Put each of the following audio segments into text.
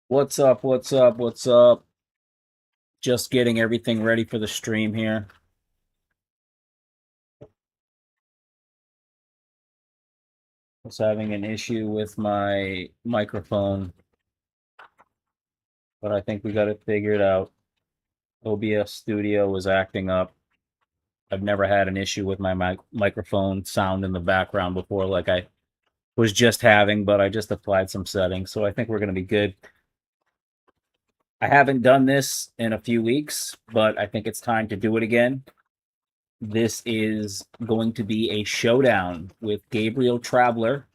What's up? What's up? What's up? Just getting everything ready for the stream here. Was having an issue with my microphone, but I think we got it figured out. OBS Studio was acting up. I've never had an issue with my microphone sound in the background before, like I was just having, but I just applied some settings, so I think we're going to be good. I haven't done this in a few weeks, but I think it's time to do it again. This is going to be a showdown with Gabriel Traveler.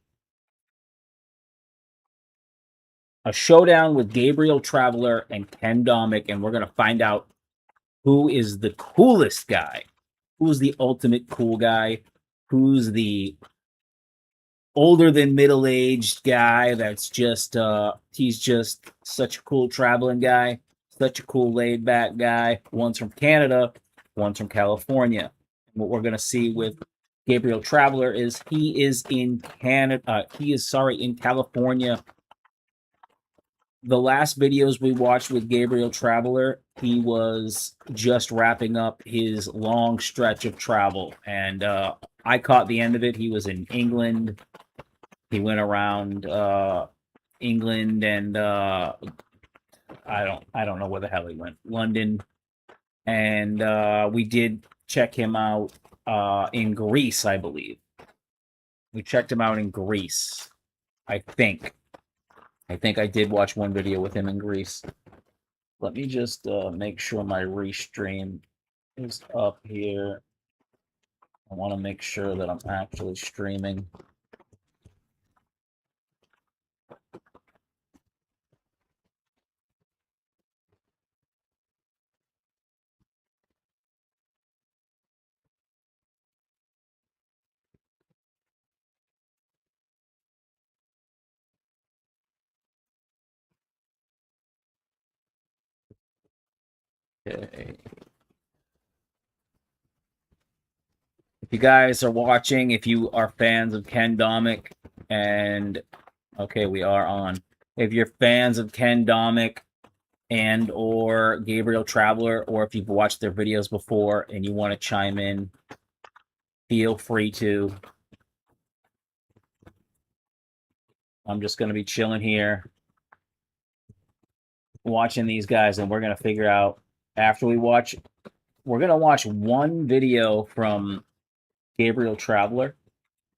A showdown with Gabriel Traveler and Ken Domik, and we're going to find out who is the coolest guy. Who's the ultimate cool guy? Who's the older than middle-aged guy that's just he's just such a cool traveling guy, such a cool laid-back guy. One's from Canada, one's from California. And what we're going to see with Gabriel Traveler is he is in Canada. In California. The last videos we watched with Gabriel Traveler, he was just wrapping up his long stretch of travel, and I caught the end of it. He was in England. He went around England and I don't know where the hell he went. London, and we did check him out in Greece, I believe. We checked him out in Greece, I think. I think I did watch one video with him in Greece. Let me just make sure my restream is up here. I want to make sure that I'm actually streaming. Okay. If you guys are watching, if you are fans of Ken Domik, and okay, we are on. If you're fans of Ken Domik and or Gabriel Traveler, or if you've watched their videos before and you want to chime in, feel free to. I'm just going to be chilling here, watching these guys, and we're going to figure out after we watch. We're going to watch one video from Gabriel Traveler,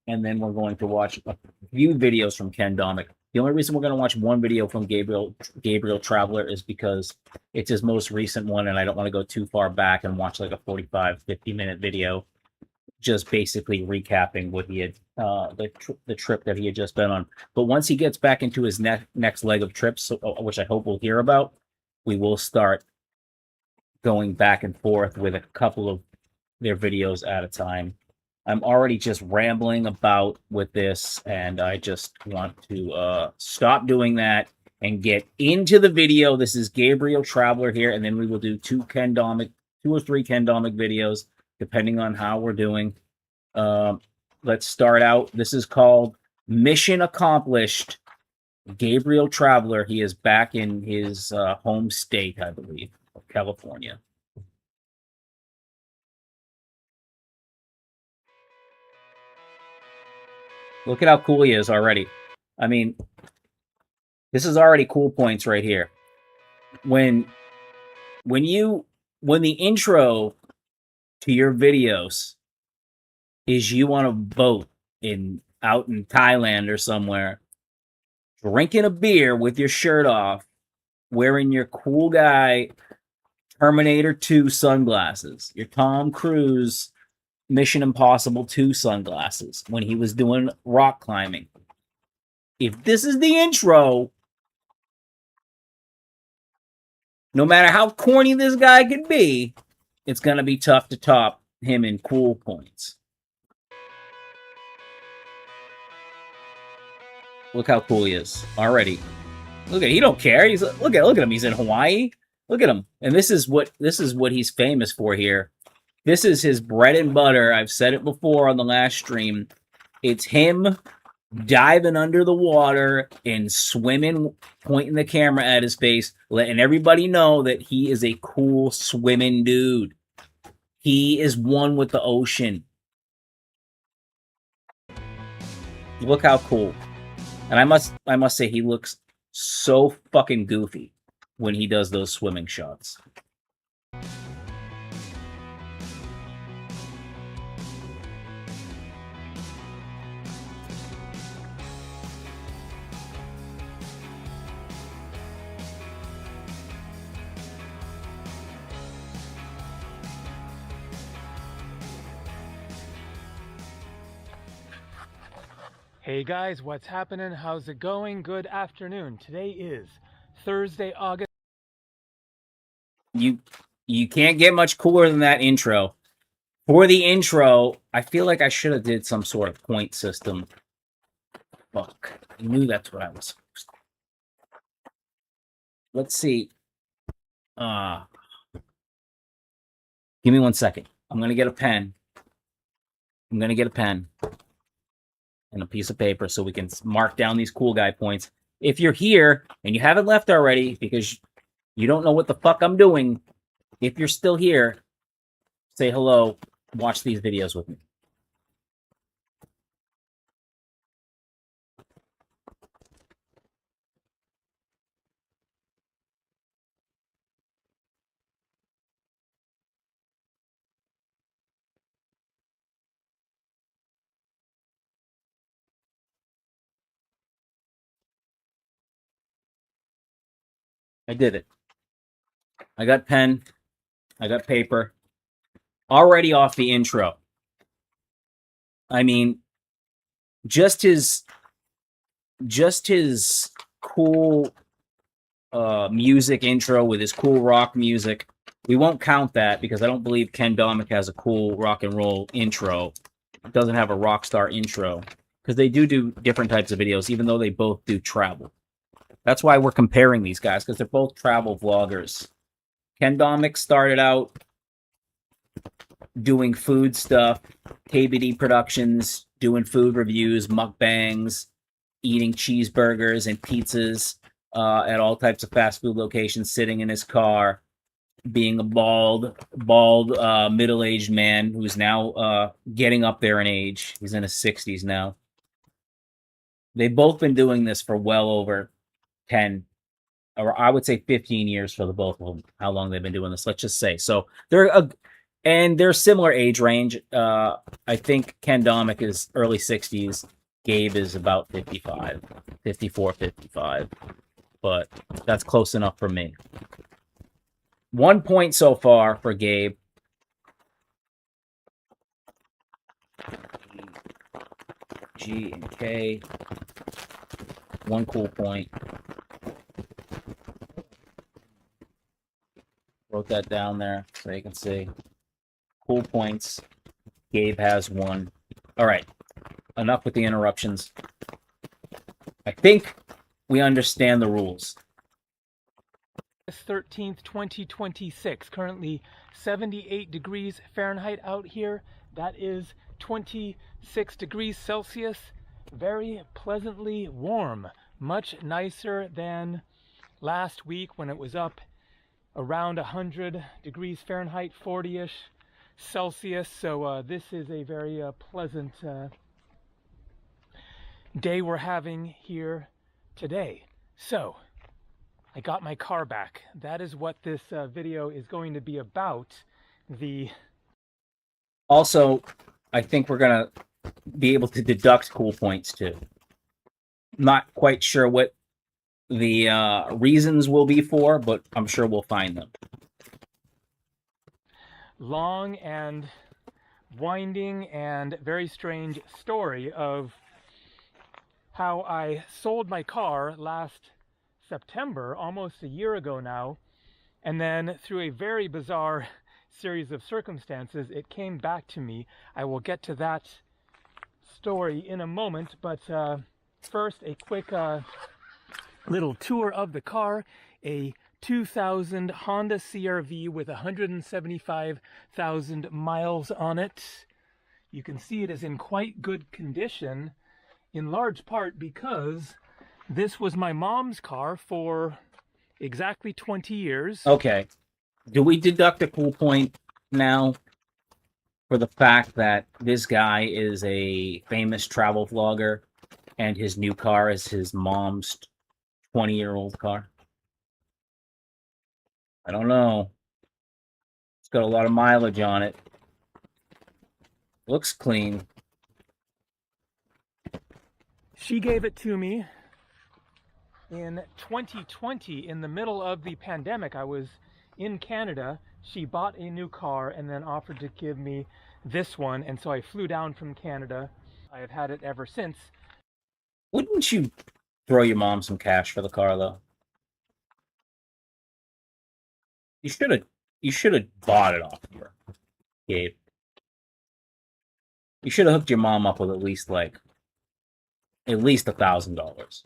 and then we're going to watch a few videos from Ken Domik. The only reason we're going to watch one video from Gabriel Traveler is because it's his most recent one, and I don't want to go too far back and watch like a 45, 50-minute video just basically recapping what he had, the trip that he had just been on. But once he gets back into his next leg of trips, which I hope we'll hear about, we will start going back and forth with a couple of their videos at a time. I'm already just rambling about with this, and I just want to stop doing that and get into the video. This is Gabriel Traveler here, and then we will do two or three Ken Domik videos, depending on how we're doing. Let's start out. This is called Mission Accomplished. Gabriel Traveler. He is back in his home state, I believe, of California. Look at how cool he is already. I mean, this is already cool points right here. When the intro to your videos is you on a boat out in Thailand or somewhere, drinking a beer with your shirt off, wearing your cool guy Terminator 2 sunglasses, your Tom Cruise Mission Impossible 2 sunglasses when he was doing rock climbing. If this is the intro, no matter how corny this guy could be, it's going to be tough to top him in cool points. Look how cool he is already. Look at, he don't care. Look at him. He's in Hawaii. Look at him. And this is what he's famous for here. This is his bread and butter. I've said it before on the last stream. It's him diving under the water and swimming, pointing the camera at his face, letting everybody know that he is a cool swimming dude. He is one with the ocean. Look how cool. And I must say, he looks so fucking goofy when he does those swimming shots. Hey guys, what's happening? How's it going? Good afternoon. Today is Thursday, August. You can't get much cooler than that intro. For the intro, I feel like I should have did some sort of point system. Fuck. I knew that's what I was supposed to. Let's see. Give me 1 second. I'm gonna get a pen. I'm gonna get a pen and a piece of paper so we can mark down these cool guy points. If you're here and you haven't left already because you don't know what the fuck I'm doing, if you're still here, say hello, watch these videos with me. I did it. I got pen. I got paper. Already off the intro. I mean, just his cool music intro with his cool rock music. We won't count that because I don't believe Ken Domik has a cool rock and roll intro. It doesn't have a rock star intro because they do different types of videos, even though they both do travel. That's why we're comparing these guys, because they're both travel vloggers. Ken Domik started out doing food stuff, KBD Productions, doing food reviews, mukbangs, eating cheeseburgers and pizzas at all types of fast food locations, sitting in his car, being a bald middle-aged man who's now getting up there in age. He's in his 60s now. They've both been doing this for well over 10, or I would say 15 years for the both of them, how long they've been doing this, let's just say. So they're similar age range. I think Ken Domik is early 60s. Gabe is about 55, 54, 55. But that's close enough for me. 1 point so far for Gabe. G and K. 1 cool point. Wrote that down there so you can see. Cool points. Gabe has 1. All right. Enough with the interruptions. I think we understand the rules. 13th, 2026. Currently 78 degrees Fahrenheit out here. That is 26 degrees Celsius. Very pleasantly warm. Much nicer than last week when it was up around 100 degrees Fahrenheit, 40-ish Celsius. So this is a very pleasant day we're having here today. So I got my car back. That is what this video is going to be about. Also, I think we're going to be able to deduct cool points too. Not quite sure what the reasons will be for, but I'm sure we'll find them. Long and winding and very strange story of how I sold my car last September, almost a year ago now, and then through a very bizarre series of circumstances, it came back to me. I will get to that story in a moment, but first a quick little tour of the car. A 2000 Honda CR-V with 175,000 miles on it. You can see it is in quite good condition, in large part because this was my mom's car for exactly 20 years. Okay. Do we deduct a cool point now for the fact that this guy is a famous travel vlogger and his new car is his mom's 20-year-old car? I don't know. It's got a lot of mileage on it. Looks clean. She gave it to me in 2020, in the middle of the pandemic. I was in Canada. She bought a new car and then offered to give me this one, and so I flew down from Canada. I have had it ever since. Wouldn't you throw your mom some cash for the car, though? You should have bought it off of her, Gabe. You should have hooked your mom up with at least $1,000.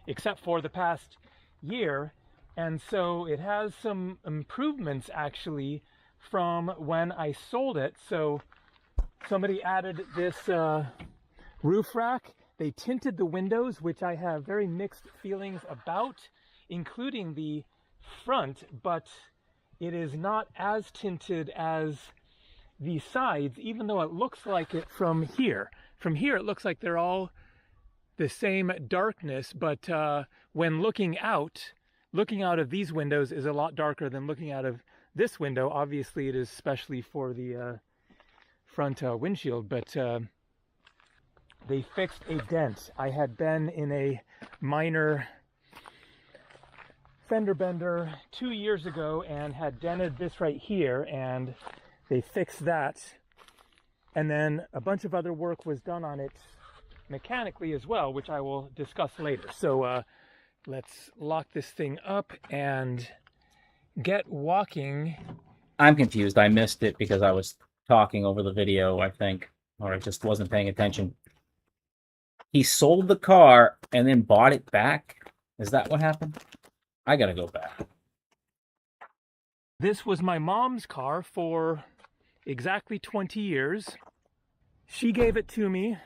Except for the past year, and so it has some improvements actually from when I sold it. So somebody added this roof rack. They tinted the windows, which I have very mixed feelings about, including the front, but it is not as tinted as the sides, even though it looks like it from here. From here, it looks like they're all the same darkness, but when looking out of these windows is a lot darker than looking out of this window. Obviously, it is especially for the front windshield, but they fixed a dent. I had been in a minor fender bender 2 years ago and had dented this right here, and they fixed that. And then a bunch of other work was done on it mechanically as well, which I will discuss later. So let's lock this thing up and get walking. I'm confused. I missed it because I was talking over the video, I think, or I just wasn't paying attention. He sold the car and then bought it back? Is that what happened? I gotta go back. This was my mom's car for exactly 20 years. She gave it to me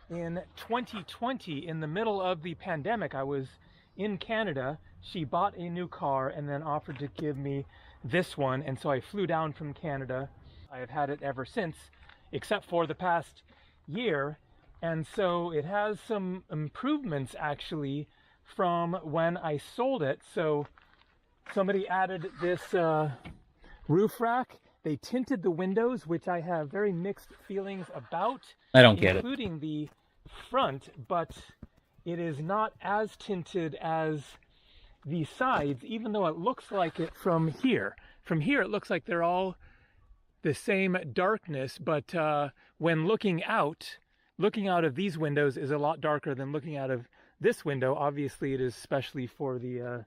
in 2020, in the middle of the pandemic. I was in Canada. She bought a new car and then offered to give me this one, and so I flew down from Canada. I have had it ever since, except for the past year, and so it has some improvements actually from when I sold it. So somebody added this roof rack. They tinted the windows, which I have very mixed feelings about. I don't get it. Including the front, but it is not as tinted as the sides, even though it looks like it from here. From here, it looks like they're all the same darkness, but when looking out of these windows is a lot darker than looking out of this window. Obviously, it is especially for the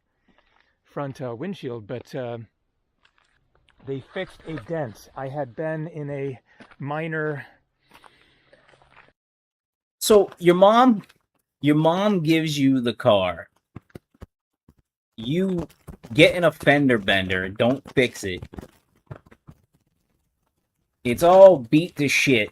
front windshield, but they fixed a dent. I had been in a minor... So your mom gives you the car. You get in a fender bender, don't fix it. It's all beat to shit.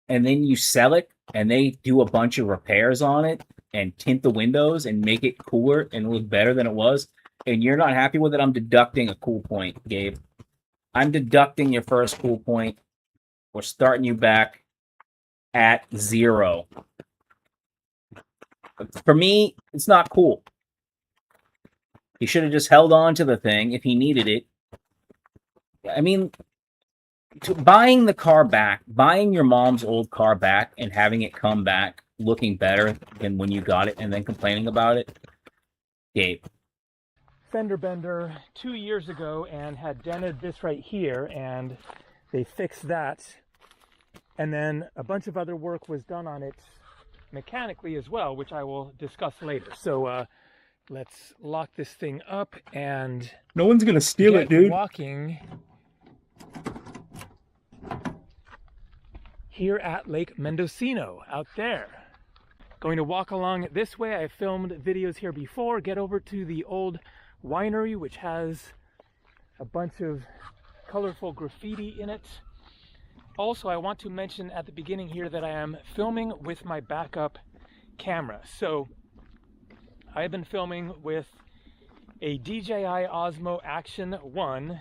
And then you sell it, and they do a bunch of repairs on it and tint the windows and make it cooler and look better than it was. And you're not happy with it, I'm deducting a cool point, Gabe. I'm deducting your first cool point. We're starting you back at 0. For me, it's not cool. He should have just held on to the thing if he needed it. I mean, buying the car back, buying your mom's old car back and having it come back looking better than when you got it and then complaining about it, Gabe. Fender bender 2 years ago and had dented this right here, and they fixed that. And then a bunch of other work was done on it mechanically as well, which I will discuss later. So let's lock this thing up and no one's gonna steal it, dude. Walking here at Lake Mendocino out there. Going to walk along this way. I filmed videos here before. Get over to the old winery, which has a bunch of colorful graffiti in it. Also, I want to mention at the beginning here that I am filming with my backup camera. So I have been filming with a DJI Osmo Action 1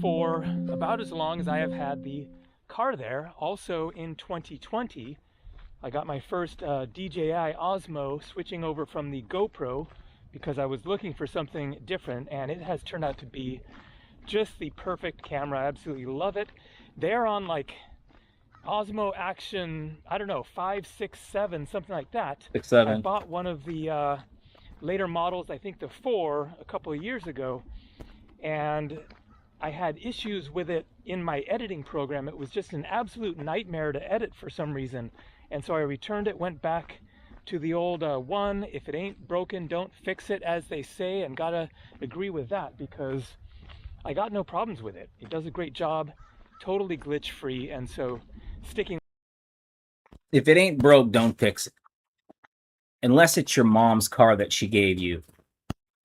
for about as long as I have had the car there. Also in 2020, I got my first DJI Osmo, switching over from the GoPro because I was looking for something different, and it has turned out to be just the perfect camera. I absolutely love it. They're on like Osmo Action, I don't know, 5, 6, 7, something like that. 6, 7. I bought one of the later models, I think the 4, a couple of years ago, and I had issues with it in my editing program. It was just an absolute nightmare to edit for some reason, and so I returned it, went back to the old one. If it ain't broken, don't fix it, as they say, and gotta agree with that because I got no problems with it. It does a great job, totally glitch free, and so sticking. If it ain't broke, don't fix it. Unless it's your mom's car that she gave you,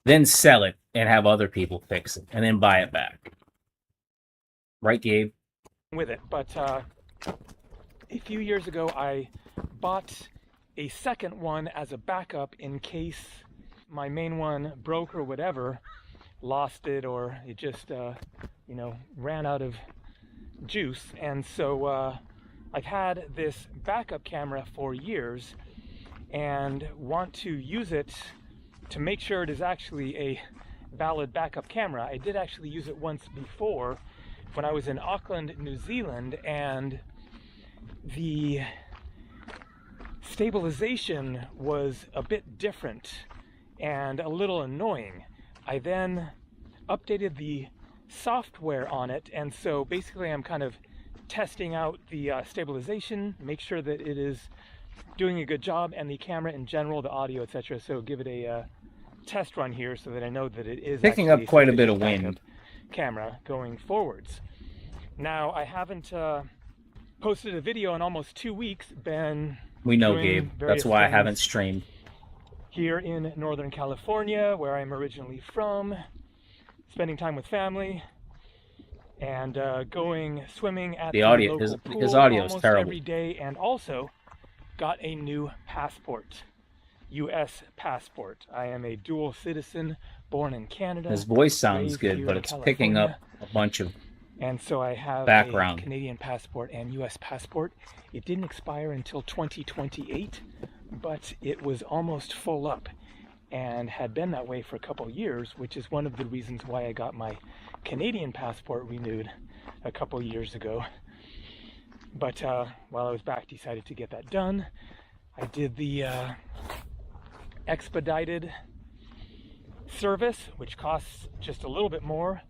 then sell it and have other people fix it, and then buy it back. Right, Gabe? With it, but a few years ago I bought a second one as a backup in case my main one broke or whatever, lost it, or it just you know, ran out of juice. And so I've had this backup camera for years and want to use it to make sure it is actually a valid backup camera. I did actually use it once before when I was in Auckland, New Zealand, and the stabilization was a bit different and a little annoying. I then updated the software on it, and so basically I'm kind of testing out the stabilization, make sure that it is doing a good job, and the camera in general, the audio, etc. So give it a test run here so that I know that it is picking up quite a bit of wind camera going forwards. Now, I haven't posted a video in almost 2 weeks. We know, Gabe. That's why I haven't streamed. Here in Northern California, where I'm originally from, spending time with family, and going swimming at the local pool his audio is almost terrible every day, and also got a new passport, U.S. passport. I am a dual citizen, born in Canada. His voice sounds good, but it's picking up a bunch of and so I have background. A Canadian passport and U.S. passport. It didn't expire until 2028, but it was almost full up and had been that way for a couple years, which is one of the reasons why I got my Canadian passport renewed a couple years ago. But while I was back, decided to get that done. I did the expedited service, which costs just a little bit more,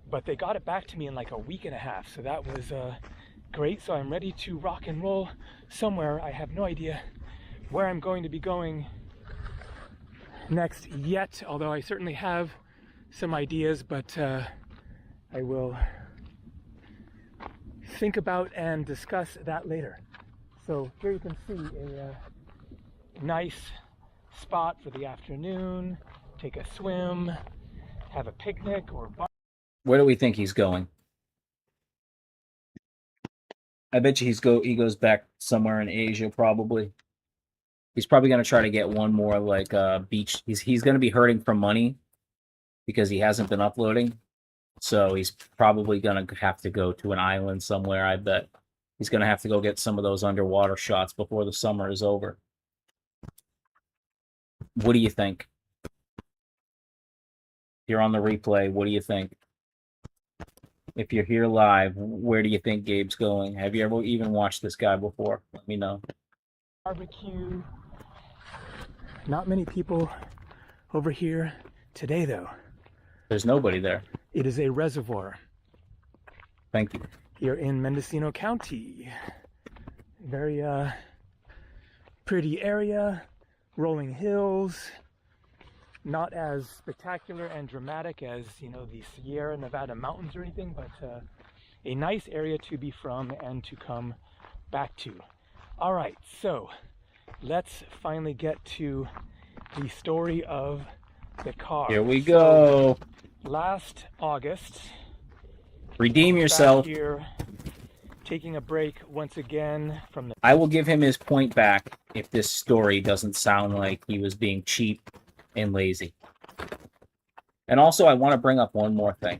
but they got it back to me in like a week and a half, so that was great. So I'm ready to rock and roll somewhere. I have no idea where I'm going to be going next yet, although I certainly have some ideas, but I will think about and discuss that later. So here you can see a nice spot for the afternoon, take a swim, have a picnic or Where do we think he's going? I bet you he goes back somewhere in Asia, probably. He's probably going to try to get one more like beach. He's going to be hurting for money because he hasn't been uploading. So he's probably going to have to go to an island somewhere, I bet. He's going to have to go get some of those underwater shots before the summer is over. What do you think? You're on the replay. What do you think? If you're here live, where do you think Gabe's going? Have you ever even watched this guy before? Let me know. Barbecue. Not many people over here today, though. There's nobody there. It is a reservoir. Thank you. Here in Mendocino County. Very pretty area, rolling hills. Not as spectacular and dramatic as, you know, the Sierra Nevada mountains or anything, but a nice area to be from and to come back to. All right, so let's finally get to the story of the car. Here we go. So, last August, redeem yourself. Back here taking a break once again from the... I will give him his point back if this story doesn't sound like he was being cheap and lazy. And also, I want to bring up one more thing.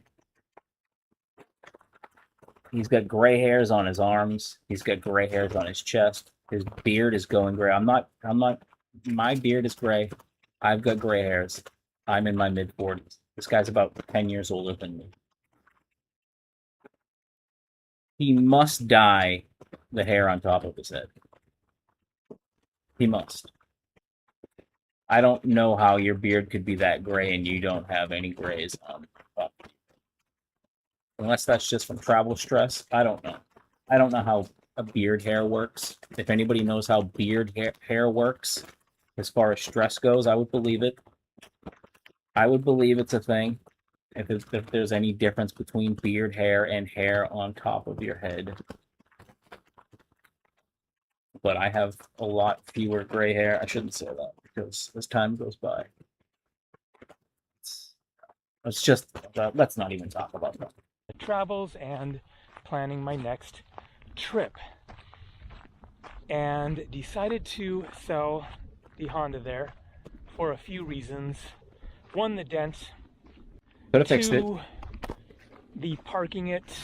He's got gray hairs on his arms. He's got gray hairs on his chest. His beard is going gray. My beard is gray. I've got gray hairs. I'm in my mid-40s. This guy's about 10 years older than me. He must dye the hair on top of his head. He must. I don't know how your beard could be that gray and you don't have any grays on top. Unless that's just from travel stress. I don't know. I don't know how a beard hair works. If anybody knows how beard hair works, as far as stress goes, I would believe it. I would believe it's a thing. If there's any difference between beard hair and hair on top of your head. But I have a lot fewer gray hair. I shouldn't say that because as time goes by, it's just, let's not even talk about that. Travels and planning my next trip. And decided to sell the Honda there for a few reasons. One, the dent. Could have fixed it. Two, the parking it,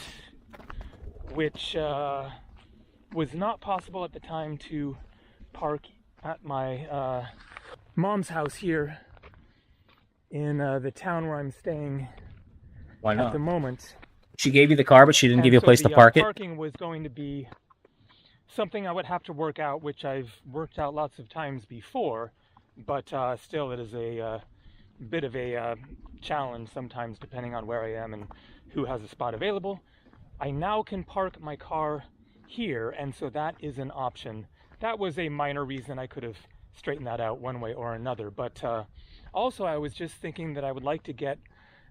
which was not possible at the time to park at my mom's house here in the town where I'm staying. Why not? At the moment. She gave you the car, but she didn't give you a place to park it? Parking was going to be something I would have to work out, which I've worked out lots of times before, but still it is a bit of a challenge sometimes depending on where I am and who has a spot available. I now can park my car here, and so that is an option. That was a minor reason. I could have straightened that out one way or another, but also I was just thinking that I would like to get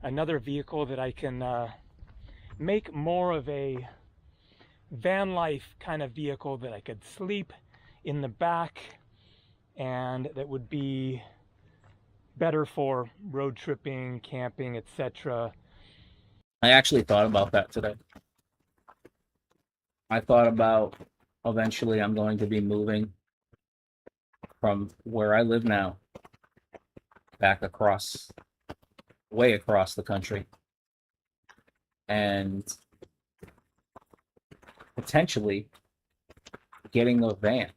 another vehicle that I can make more of a van life kind of vehicle that I could sleep in the back and that would be better for road tripping, camping, etc. I actually thought about that today. I thought about eventually I'm going to be moving from where I live now back across, way across the country, and potentially getting a van.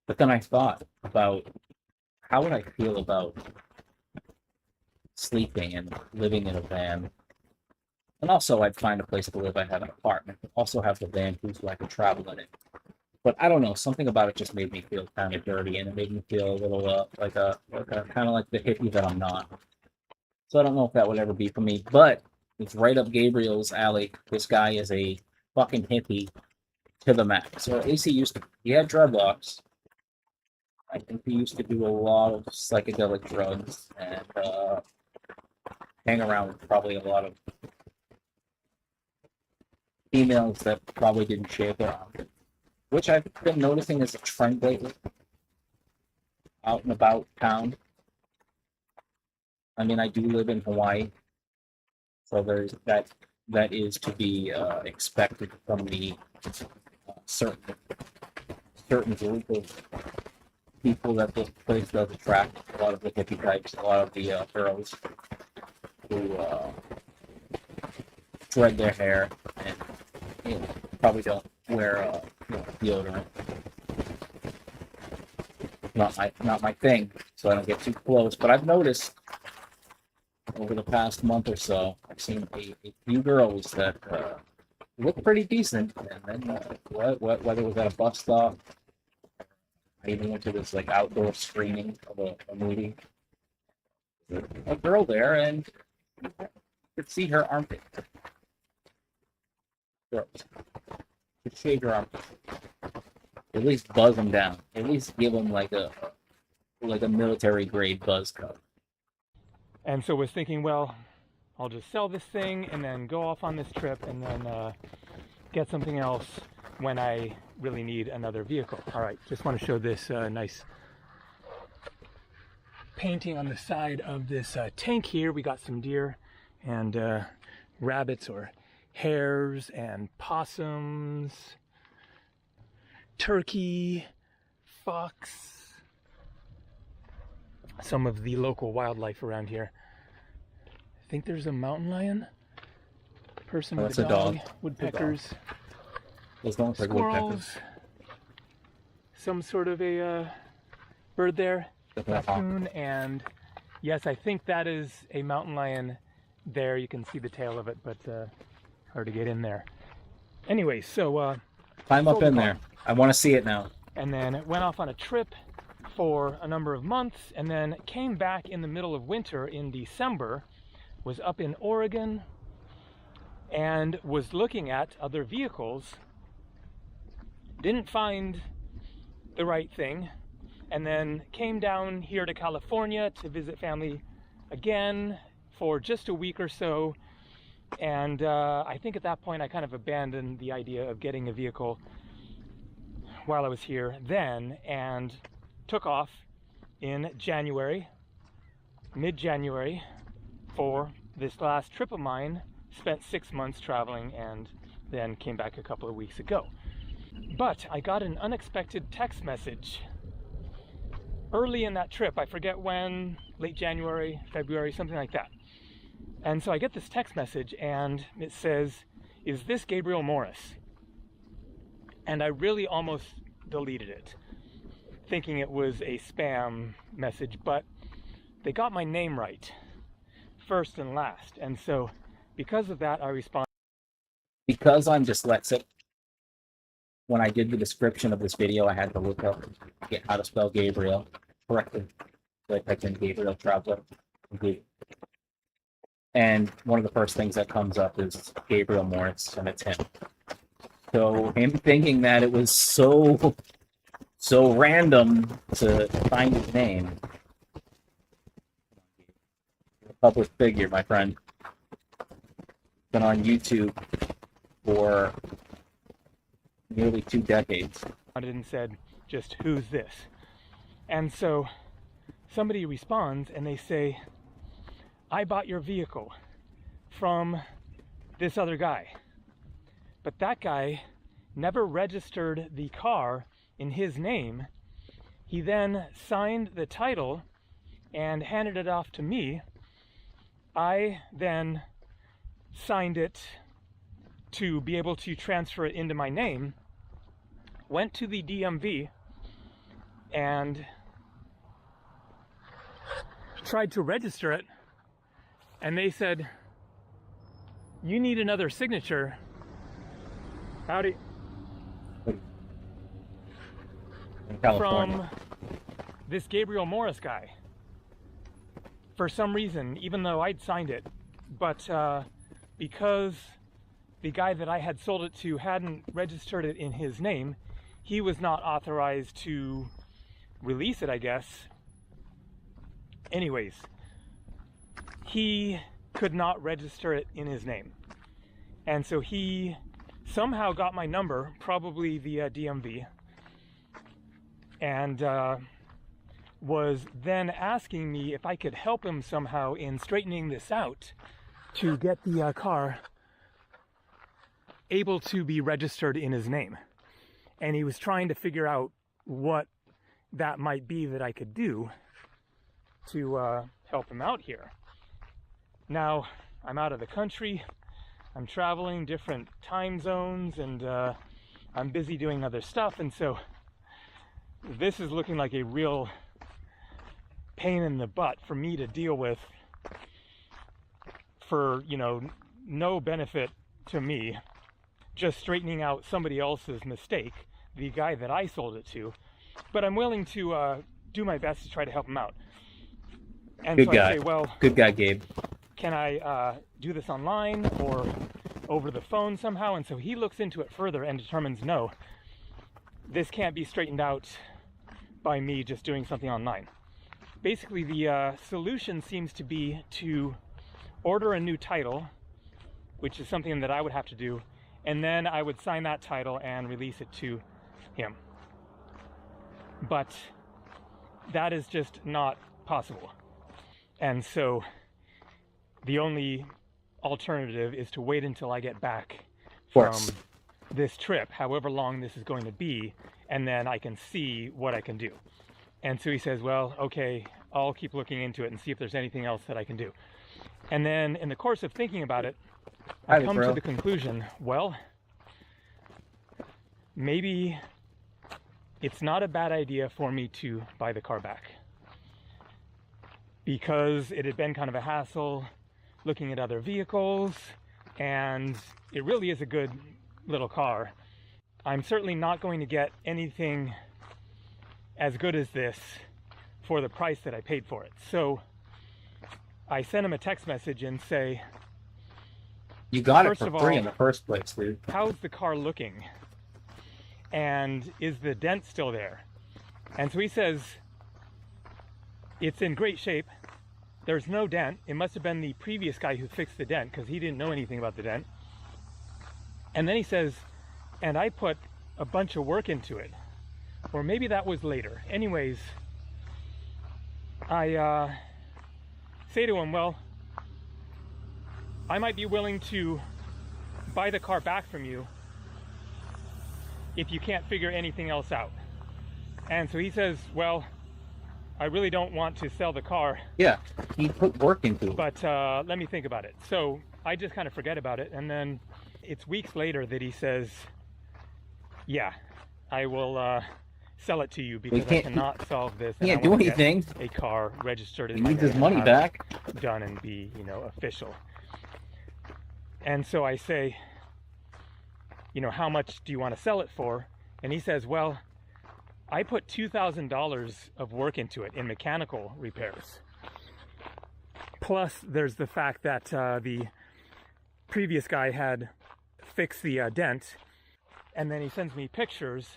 But then I thought about how would I feel about sleeping and living in a van? And also, I'd find a place to live. I'd have an apartment. Also have the van too, so I could travel in it. But I don't know. Something about it just made me feel kind of dirty, and it made me feel a little like a kind of like the hippie that I'm not. So I don't know if that would ever be for me. But it's right up Gabriel's alley. This guy is a fucking hippie to the max. So AC he had dreadlocks. I think he used to do a lot of psychedelic drugs and hang around with probably a lot of females that probably didn't shave their armpits, which I've been noticing is a trend lately out and about town. I mean, I do live in Hawaii, so there's that is to be expected from the certain group of people that this place does attract. A lot of the hippie types, a lot of the girls who thread their hair and probably don't wear deodorant. Not my thing, so I don't get too close. But I've noticed over the past month or so, I've seen a few girls that look pretty decent, and then whether it was at a bus stop. I even went to this outdoor screening of a movie. A girl there, and you could see her armpit. Girls, could shave your armpit. At least buzz them down. At least give them like a military grade buzz cut. And so was thinking, well, I'll just sell this thing and then go off on this trip and then get something else when I really need another vehicle. All right, just want to show this nice painting on the side of this tank here. We got some deer and rabbits or hares and possums, turkey, fox, some of the local wildlife around here. I think there's a mountain lion, person with a dog, woodpeckers, squirrels, some sort of a bird there, raccoon, and yes, I think that is a mountain lion there. You can see the tail of it, but hard to get in there. Anyway, so climb up in there. I want to see it now. And then went off on a trip for a number of months, and then came back in the middle of winter in December, was up in Oregon, and was looking at other vehicles. Didn't find the right thing, and then came down here to California to visit family again for just a week or so. And I think at that point I kind of abandoned the idea of getting a vehicle while I was here then, and took off in January, mid-January, for this last trip of mine. Spent 6 months traveling and then came back a couple of weeks ago. But I got an unexpected text message early in that trip. I forget when, late January, February, something like that. And so I get this text message and it says, "Is this Gabriel Morris?" And I really almost deleted it, thinking it was a spam message, but they got my name right, first and last. And so because of that, I responded. Because I'm dyslexic, when I did the description of this video, I had to look up how to spell Gabriel correctly. So I typed in Gabriel Traveler. And one of the first things that comes up is Gabriel Morris, and it's him. So him thinking that it was so random to find his name. A public figure, my friend. Been on YouTube for nearly 2 decades. And said, just, "Who's this?" And so somebody responds and they say, "I bought your vehicle from this other guy, but that guy never registered the car in his name. He then signed the title and handed it off to me. I then signed it to be able to transfer it into my name, went to the DMV and tried to register it, and they said, you need another signature." Howdy. From this Gabriel Morris guy, for some reason, even though I'd signed it. But because the guy that I had sold it to hadn't registered it in his name, he was not authorized to release it, I guess. Anyways, he could not register it in his name. And so he somehow got my number, probably via DMV, and was then asking me if I could help him somehow in straightening this out to get the car able to be registered in his name. And he was trying to figure out what that might be that I could do to help him out here. Now, I'm out of the country, I'm traveling different time zones, and I'm busy doing other stuff, and so this is looking like a real pain in the butt for me to deal with, for, you know, no benefit to me, just straightening out somebody else's mistake, the guy that I sold it to. But I'm willing to do my best to try to help him out. And Good so guy. I say, well, good guy, Gabe. Can I do this online or over the phone somehow? And so he looks into it further and determines, no, this can't be straightened out by me just doing something online. Basically, the solution seems to be to order a new title, which is something that I would have to do, and then I would sign that title and release it to him. But that is just not possible. And so the only alternative is to wait until I get back Of from course. this trip, however long this is going to be, and then I can see what I can do. And so he says, well, okay, I'll keep looking into it and see if there's anything else that I can do. And then in the course of thinking about it, I come to the conclusion, well, maybe it's not a bad idea for me to buy the car back, because it had been kind of a hassle looking at other vehicles, and it really is a good little car. I'm certainly not going to get anything as good as this for the price that I paid for it. So I sent him a text message and say, You got it first for of free all, in the first place, dude. how's the car looking? And is the dent still there? And so he says, it's in great shape. There's no dent. It must have been the previous guy who fixed the dent, because he didn't know anything about the dent. And then he says, and I put a bunch of work into it. Or maybe that was later. Anyways, I say to him, well, I might be willing to buy the car back from you if you can't figure anything else out. And so he says, well, I really don't want to sell the car. Yeah, he put work into it. But let me think about it. So I just kind of forget about it. And then it's weeks later that he says, yeah, I will sell it to you because I cannot solve this. He can't do anything. A car registered in He my needs his name, money back. done and be, official. And so I say, how much do you want to sell it for? And he says, well, I put $2,000 of work into it in mechanical repairs. Plus, there's the fact that the previous guy had fixed the dent. And then he sends me pictures,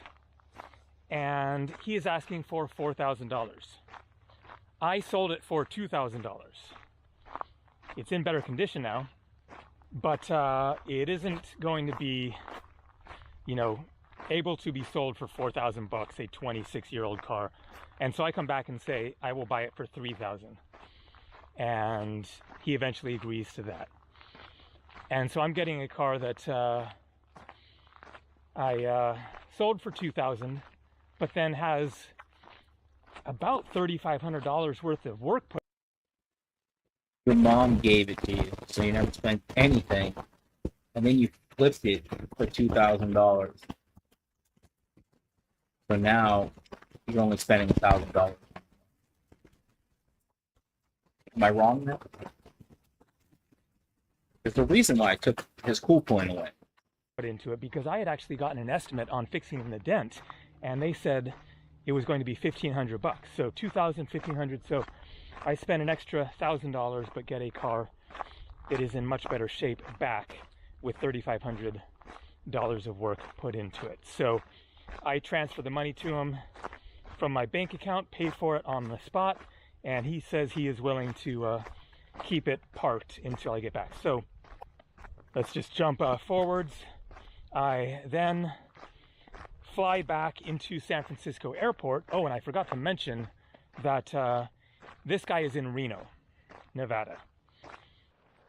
and he is asking for $4,000. I sold it for $2,000. It's in better condition now, but it isn't going to be, able to be sold for $4,000 bucks, a 26-year-old car. And so I come back and say, I will buy it for $3,000. And he eventually agrees to that. And so I'm getting a car that I sold for $2,000, but then has about $3,500 worth of work put. Your mom gave it to you, so you never spent anything, and then you flipped it for $2,000. So now you're only spending $1,000. Am I wrong there? There's a reason why I took his cool point away. Put into it, because I had actually gotten an estimate on fixing the dent, and they said it was going to be $1,500 bucks. So $2,000, $1,500. So I spent an extra $1,000, but get a car that is in much better shape back with $3,500 of work put into it. So I transfer the money to him from my bank account, pay for it on the spot, and he says he is willing to keep it parked until I get back. So let's just jump forwards. I then fly back into San Francisco Airport. Oh, and I forgot to mention that this guy is in Reno, Nevada.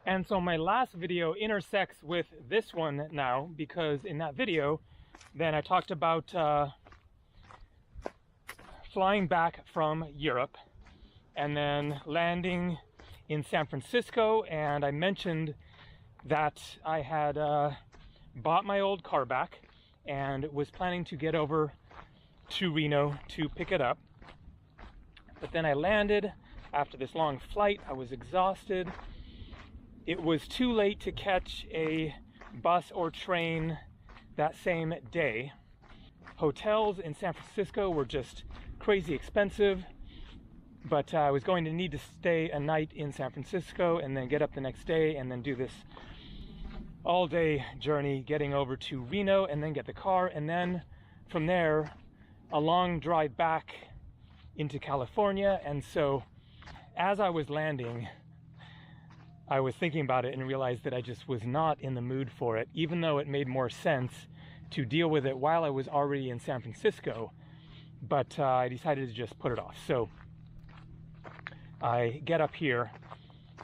And so my last video intersects with this one now, because in that video, then I talked about flying back from Europe and then landing in San Francisco, and I mentioned that I had bought my old car back and was planning to get over to Reno to pick it up. But then I landed after this long flight. I was exhausted. It was too late to catch a bus or train that same day. Hotels in San Francisco were just crazy expensive, but I was going to need to stay a night in San Francisco and then get up the next day and then do this all-day journey getting over to Reno and then get the car, and then from there a long drive back into California. And so as I was landing, I was thinking about it and realized that I just was not in the mood for it, even though it made more sense to deal with it while I was already in San Francisco. But I decided to just put it off. So I get up here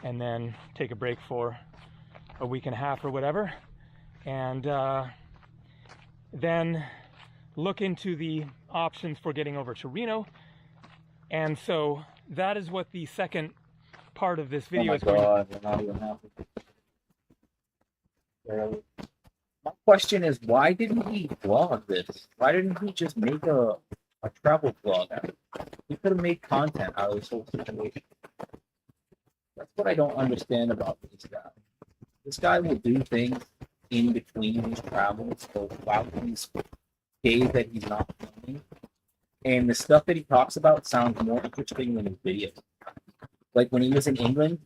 and then take a break for a week and a half or whatever, and then look into the options for getting over to Reno. And so that is what the second part of this video is going to. Oh my God, we're not even happy. My question is, why didn't he vlog this? Why didn't he just make a travel vlog out of it? He could have made content out of this whole situation. That's what I don't understand about this guy. This guy will do things in between his travels, so while he's days that he's not filming. And the stuff that he talks about sounds more interesting than his videos. Like when he was in England,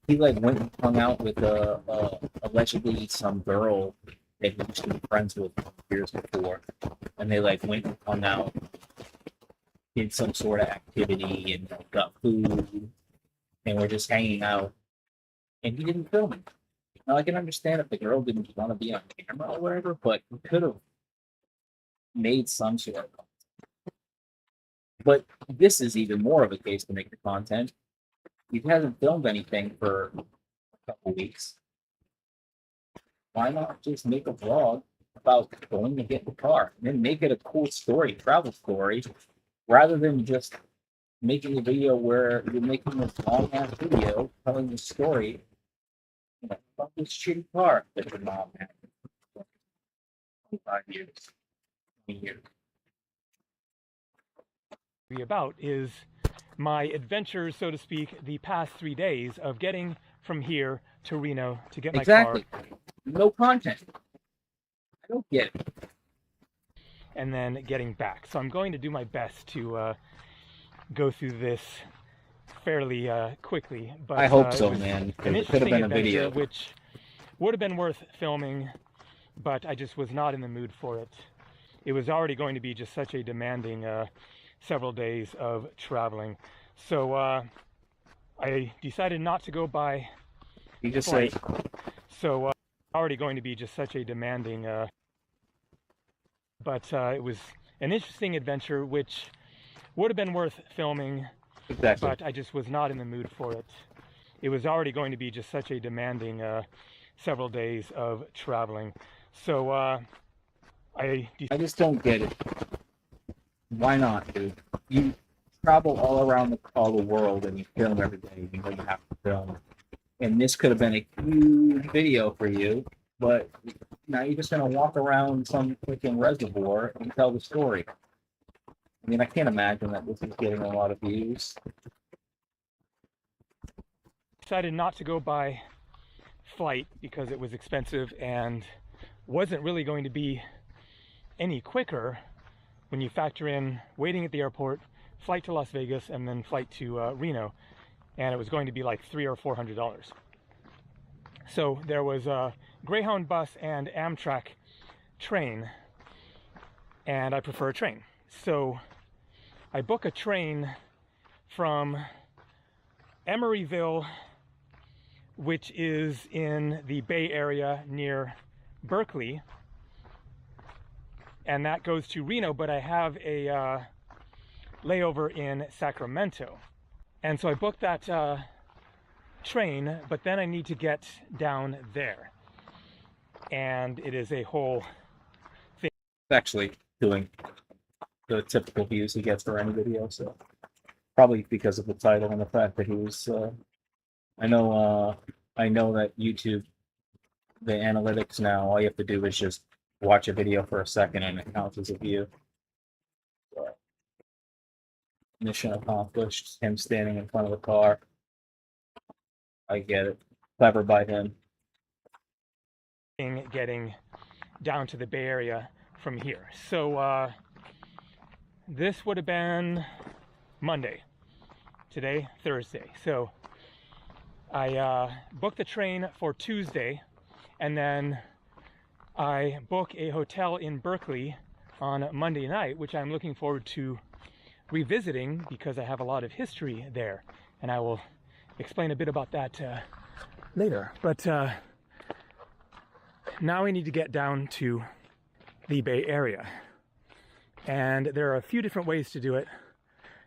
he like went and hung out with allegedly some girl that he used to be friends with years before, and they like went and hung out, did some sort of activity, and got food, and were just hanging out, and he didn't film it. Now I can understand if the girl didn't want to be on camera or whatever, but he could have made some sort of content. But this is even more of a case to make the content. He hasn't filmed anything for a couple weeks. Why not just make a vlog about going to get the car and then make it a cool story, travel story, rather than just making a video where you're making this long ass video telling the story about this shitty car that your mom had for 25 years, 20 years. Be about is my adventures, so to speak, the past 3 days of getting from here to Reno to get my car. No content. I don't get it. And then getting back. So I'm going to do my best to go through this fairly quickly. But I hope so, man. It could have been a video, which would have been worth filming, but I just was not in the mood for it. It was already going to be just such a demanding several days of traveling. So I decided not to go by flight. So already going to be just such a demanding but it was an interesting adventure which would have been worth filming. Exactly. But I just was not in the mood for it. It was already going to be just such a demanding several days of traveling. So I just don't get it. Why not, dude? You travel all around all the world and you film every day. You know you have to film. And this could have been a huge video for you, but now you're just gonna walk around some freaking reservoir and tell the story. I mean, I can't imagine that this is getting a lot of views. Decided not to go by flight because it was expensive and wasn't really going to be any quicker when you factor in waiting at the airport, flight to Las Vegas, and then flight to Reno, and it was going to be like $300 or $400. So there was a Greyhound bus and Amtrak train, and I prefer a train. So I book a train from Emeryville, which is in the Bay Area near Berkeley, and that goes to Reno, but I have a layover in Sacramento. And so I booked that train, but then I need to get down there. And it is a whole thing. Actually doing the typical views he gets for any video, so probably because of the title and the fact that he was I know that YouTube, the analytics now, all you have to do is just watch a video for a second and it counts as a view. So, mission accomplished. Him standing in front of the car. I get it. Clever by him. Getting down to the Bay Area from here. So this would have been Monday. Today, Thursday. So I booked the train for Tuesday, and then I book a hotel in Berkeley on Monday night, which I'm looking forward to revisiting because I have a lot of history there, and I will explain a bit about that later. But now we need to get down to the Bay Area, and there are a few different ways to do it.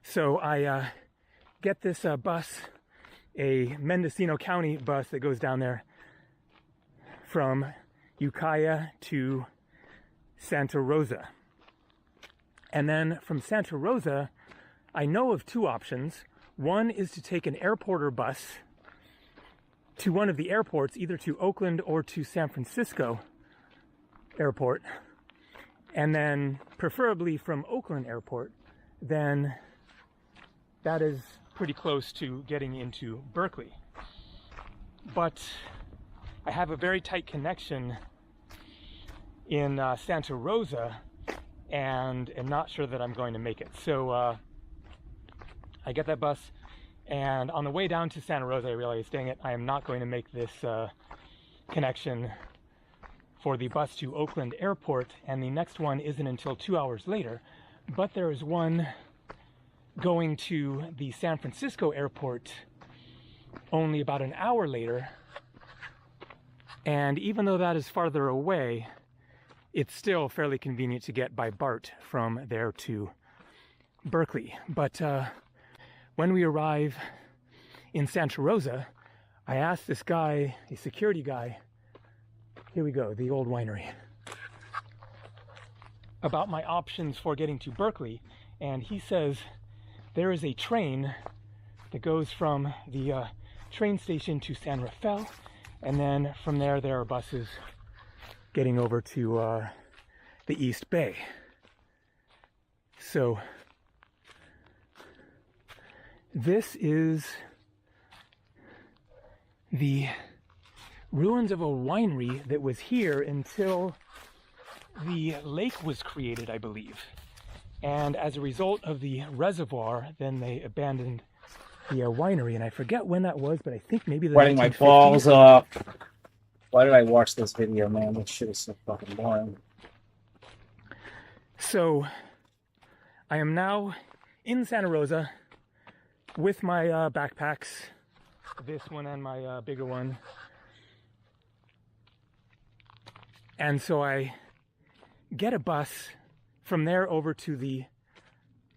So I get this bus, a Mendocino County bus that goes down there, from Ukiah to Santa Rosa. And then from Santa Rosa, I know of two options. One is to take an airporter bus to one of the airports, either to Oakland or to San Francisco Airport, and then preferably from Oakland Airport, then that is pretty close to getting into Berkeley. But I have a very tight connection in Santa Rosa, and am not sure that I'm going to make it. So I get that bus, and on the way down to Santa Rosa, I realized, dang it, I am not going to make this connection for the bus to Oakland Airport, and the next one isn't until 2 hours later. But there is one going to the San Francisco Airport only about an hour later, and even though that is farther away, it's still fairly convenient to get by BART from there to Berkeley. But when we arrive in Santa Rosa, I asked this guy, a security guy, here we go, the old winery, about my options for getting to Berkeley, and he says there is a train that goes from the train station to San Rafael, and then from there are buses getting over to the East Bay. So this is the ruins of a winery that was here until the lake was created, I believe. And as a result of the reservoir, then they abandoned the winery. And I forget when that was, but I think maybe the Wetting my 1950s. balls off. Why did I watch this video, man? This shit is so fucking boring. So I am now in Santa Rosa with my backpacks, this one and my bigger one. And so I get a bus from there over to the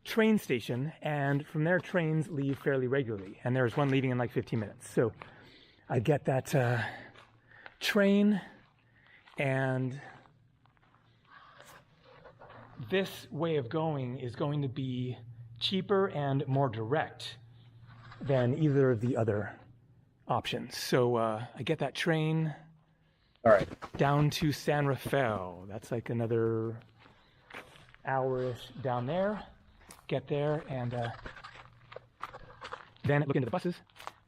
train station, and from there trains leave fairly regularly, and there's one leaving in like 15 minutes. So I get that train, and this way of going is going to be cheaper and more direct than either of the other options. So I get that train. All right. Down to San Rafael. That's like another hour-ish down there. Get there, and then look into the buses.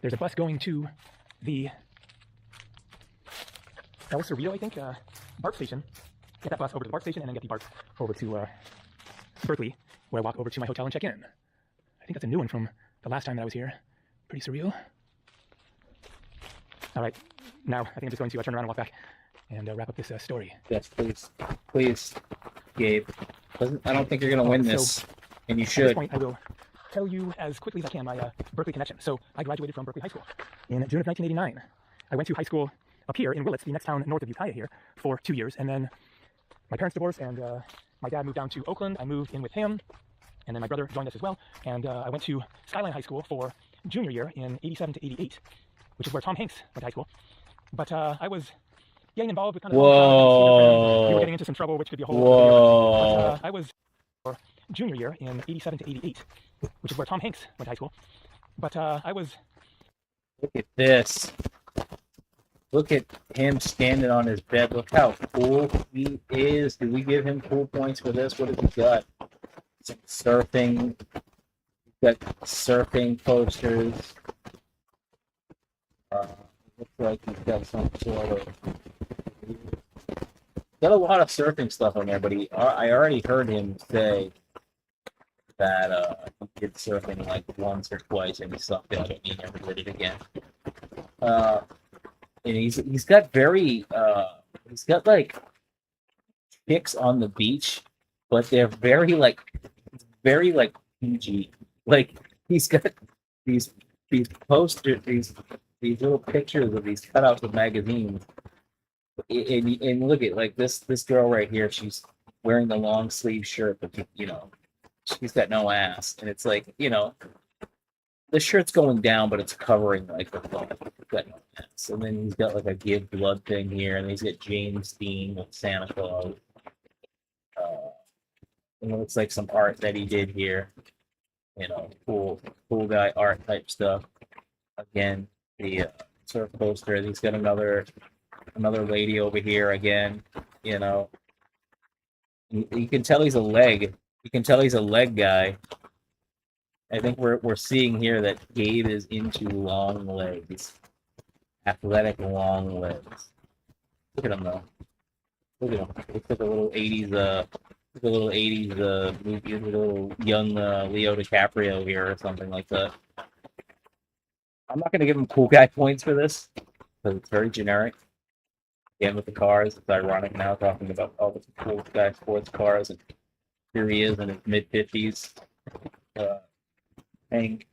There's a bus going to the El Cerrito, I think, BART station. Get that bus over to the BART station, and then get the BART over to Berkeley, where I walk over to my hotel and check in. I think that's a new one from the last time that I was here. Pretty surreal. All right, now I think I'm just going to turn around and walk back and wrap up this story. Yes, please. Please, Gabe. I don't think you're going to win this, and you should. At this point, I will tell you as quickly as I can my Berkeley connection. So I graduated from Berkeley High School in June of 1989. I went to high school up here in Willits, the next town north of Ukiah here, for 2 years. And then my parents divorced, and my dad moved down to Oakland. I moved in with him, and then my brother joined us as well. And I went to Skyline High School for junior year in 87 to 88, which is where Tom Hanks went to high school. But I was getting involved with kind of... We were getting into some trouble, which could be a whole... But I was for junior year in 87 to 88, which is where Tom Hanks went to high school. But I was... Look at this. Look at him standing on his bed. Look how cool he is. Do we give him cool points for this? What have we got? Some surfing. We've got surfing posters. Looks like he's got some sort of... Got a lot of surfing stuff on there, but I already heard him say that he did surfing like once or twice and he sucked at it and he never did it again. And he's got he's got like chicks on the beach, but they're very like PG. Like he's got these posters, these little pictures of these cutouts of magazines. And look at like this girl right here. She's wearing the long sleeve shirt, but she's got no ass, and it's like the shirt's going down, but it's covering like the thumb. And then he's got like a Give Blood thing here, and he's got James Dean with Santa Claus. And it looks like some art that he did here. You know, cool guy art type stuff. Again, the surf poster. He's got another lady over here again. You know, you can tell he's a leg. You can tell he's a leg guy. I think we're seeing here that Gabe is into long legs, athletic long legs. Look at him though. Look at him. Looks like a little '80s movie, a little young Leo DiCaprio here or something like that. I'm not gonna give him cool guy points for this because it's very generic. Again with the cars, it's ironic now talking about all the cool guy sports cars, and here he is in his mid-50s. Paying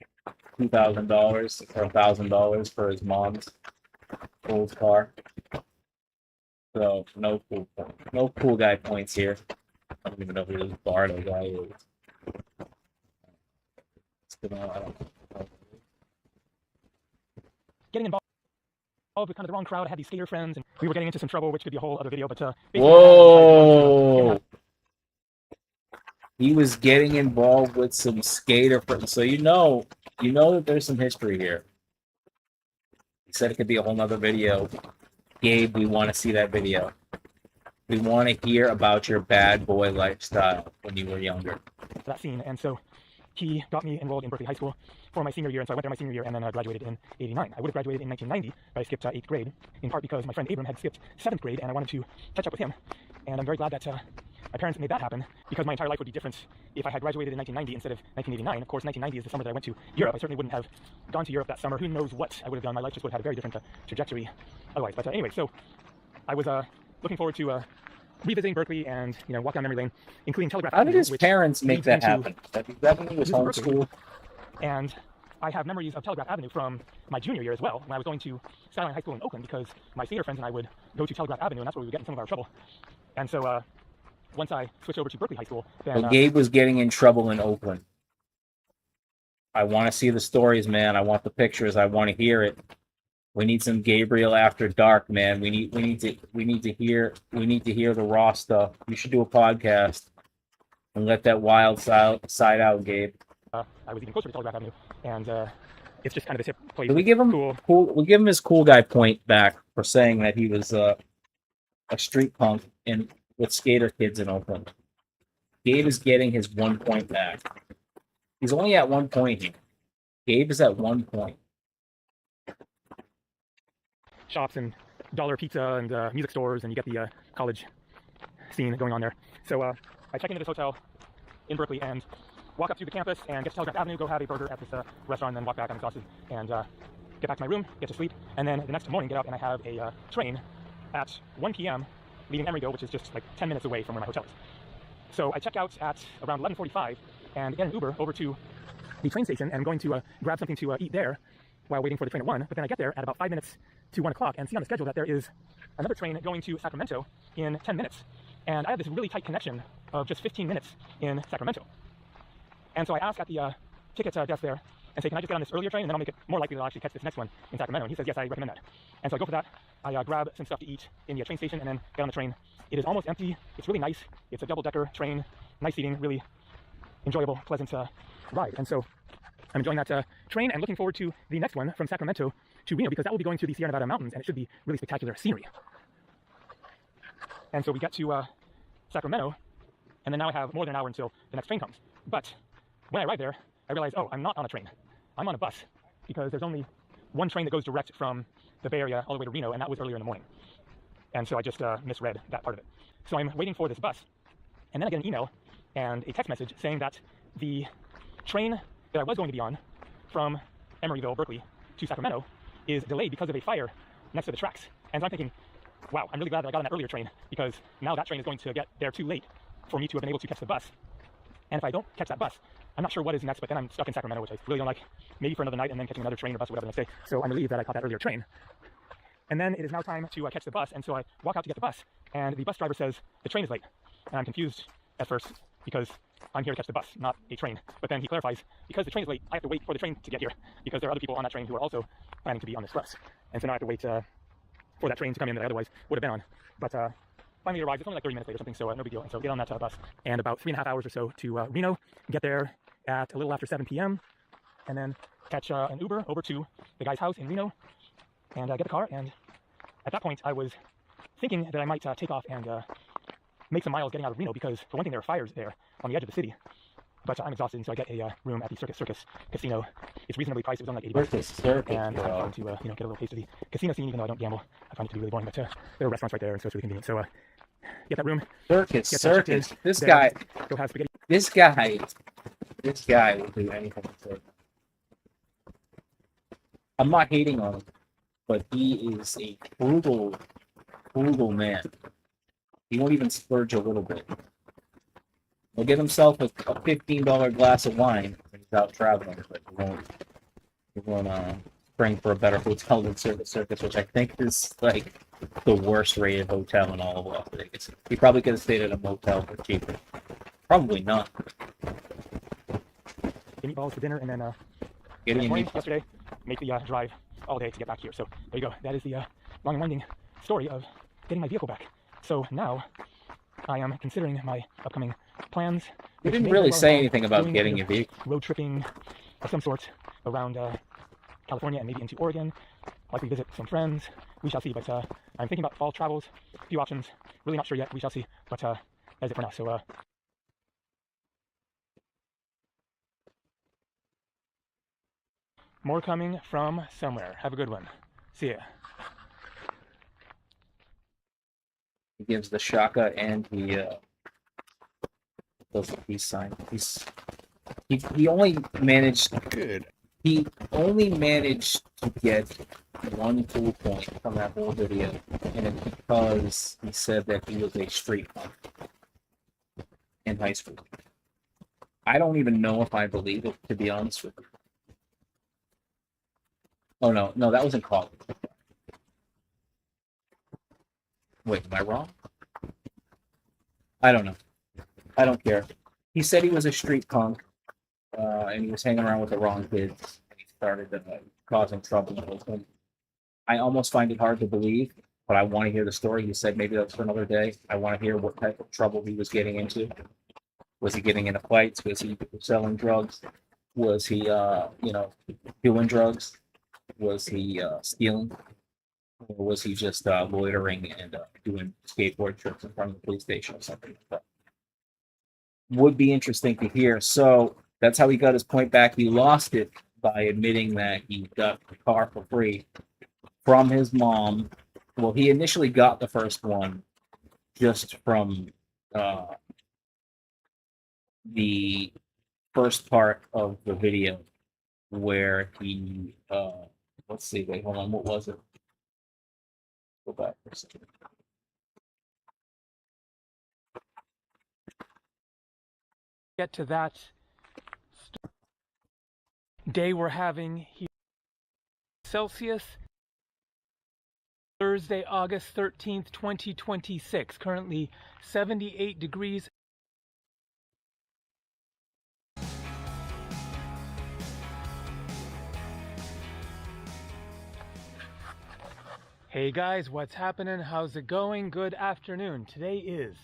$2,000 or $1,000 for his mom's old car. So no cool guy points here. I don't even know who this Bardo guy is. Getting involved with kind of the wrong crowd. I had these skater friends, and we were getting into some trouble, which could be a whole other video. But whoa. He was getting involved with some skater friends. So you know that there's some history here. He said it could be a whole nother video. Gabe, we want to see that video. We want to hear about your bad boy lifestyle when you were younger. That scene, and so he got me enrolled in Berkeley High School for my senior year, and so I went there my senior year and then graduated in '89. I would have graduated in 1990, but I skipped 8th grade, in part because my friend Abram had skipped 7th grade, and I wanted to catch up with him. And I'm very glad that my parents made that happen, because my entire life would be different if I had graduated in 1990 instead of 1989. Of course, 1990 is the summer that I went to Europe. I certainly wouldn't have gone to Europe that summer. Who knows what I would have done. My life just would have had a very different trajectory otherwise. But anyway, so I was looking forward to revisiting Berkeley and walk down memory lane, including Telegraph Avenue. How did his parents make that happen? That when he was homeschooled? And I have memories of Telegraph Avenue from my junior year as well, when I was going to Skyline High School in Oakland, because my skater friends and I would go to Telegraph Avenue, and that's where we would get in some of our trouble. And so once I switched over to Berkeley High School, then Gabe was getting in trouble in Oakland. I want to see the stories, man. I want the pictures. I want to hear it. We need some Gabriel After Dark, man. We need to hear the raw stuff. You should do a podcast and let that wild side out, Gabe. I was even closer to Telegraph Avenue, and it's just kind of this hip place. Do we give him cool? We give him his cool guy point back for saying that he was a street punk and with skater kids in Oakland. Gabe is getting his 1 point back. He's only at 1 point here. Gabe is at 1 point. Shops and dollar pizza and music stores, and you get the college scene going on there. So I check into this hotel in Berkeley and walk up to the campus and get to Telegraph Avenue, go have a burger at this restaurant, and then walk back. I'm exhausted, and get back to my room, get to sleep, and then the next morning get up and I have a train at 1 p.m. leaving Emeryville, which is just like 10 minutes away from where my hotel is. So I check out at around 11:45 and get an Uber over to the train station, and I'm going to grab something to eat there while waiting for the train at 1. But then I get there at about 5 minutes to 1 o'clock and see on the schedule that there is another train going to Sacramento in 10 minutes. And I have this really tight connection of just 15 minutes in Sacramento. And so I ask at the ticket desk there and say, can I just get on this earlier train, and then I'll make it more likely that I'll actually catch this next one in Sacramento. And he says, yes, I recommend that. And so I go for that. I grab some stuff to eat in the train station and then get on the train. It is almost empty. It's really nice. It's a double-decker train, nice seating, really enjoyable, pleasant ride. And so I'm enjoying that train and looking forward to the next one from Sacramento to Reno, because that will be going to the Sierra Nevada mountains, and it should be really spectacular scenery. And so we get to Sacramento, and then now I have more than an hour until the next train comes. But when I arrive there, I realize, oh, I'm not on a train. I'm on a bus, because there's only one train that goes direct from the Bay Area all the way to Reno, and that was earlier in the morning. And so I just misread that part of it. So I'm waiting for this bus, and then I get an email and a text message saying that the train that I was going to be on from Emeryville, Berkeley, to Sacramento is delayed because of a fire next to the tracks. And so I'm thinking, wow, I'm really glad that I got on that earlier train, because now that train is going to get there too late for me to have been able to catch the bus. And if I don't catch that bus, I'm not sure what is next, but then I'm stuck in Sacramento, which I really don't like, maybe for another night, and then catching another train or bus or whatever the next day. So I'm relieved that I caught that earlier train. And then it is now time to catch the bus, and so I walk out to get the bus, and the bus driver says, the train is late. And I'm confused at first, because I'm here to catch the bus, not a train. But then he clarifies, because the train is late, I have to wait for the train to get here, because there are other people on that train who are also planning to be on this bus. And so now I have to wait for that train to come in that I otherwise would have been on. But finally it arrives. It's only like 30 minutes late or something, so no big deal. And so get on that bus. And about 3.5 hours or so to Reno, get there at a little after 7 p.m. and then catch an Uber over to the guy's house in Reno and get the car. And at that point, I was thinking that I might take off and make some miles getting out of Reno, because for one thing, there are fires there on the edge of the city. But I'm exhausted, and so I get a room at the Circus Casino. It's reasonably priced. It was only like $80. And I'm going to get a little taste of the casino scene, even though I don't gamble. I find it to be really boring, but there are restaurants right there, and so it's really convenient. So get that room. Circus. This guy. Go have spaghetti. This guy will do anything for. I'm not hating on him, but he is a frugal man. He won't even splurge a little bit. He'll get himself a $15 glass of wine when he's out traveling, but he won't spring for a better hotel than Circus, which I think is like the worst rated hotel in all of Las Vegas. He probably could have stayed at a motel for cheaper. Probably not. Meatballs for dinner, and then yesterday, make the drive all day to get back here. So there you go. That is the long and winding story of getting my vehicle back. So now I am considering my upcoming plans. You didn't really say anything about getting your vehicle. Road tripping of some sort around California and maybe into Oregon. Likely visit some friends. We shall see. But I'm thinking about fall travels. A few options. Really not sure yet. We shall see. But that's it for now. So more coming from somewhere. Have a good one. See ya. He gives the shaka and he does the peace sign. He only managed He only managed to get one cool point from that whole video, and it's because he said that he was a street punk in high school. I don't even know if I believe it, to be honest with you. Oh no, that was in college. Wait, am I wrong? I don't know. I don't care. He said he was a street punk, and he was hanging around with the wrong kids, and he started causing trouble with them. I almost find it hard to believe, but I want to hear the story. He said maybe that's for another day. I want to hear what type of trouble he was getting into. Was he getting into fights? Was he selling drugs? Was he, doing drugs? Was he stealing? Or was he just loitering and doing skateboard trips in front of the police station or something like that? Would be interesting to hear. So that's how he got his point back. He lost it by admitting that he got the car for free from his mom. Well, he initially got the first one just from the first part of the video where he let's see, wait, hold on, what was it? Go back for a second. Get to that day we're having here. Celsius, Thursday, August 13th, 2026. Currently 78 degrees. Hey guys, what's happening? How's it going? Good afternoon. Today is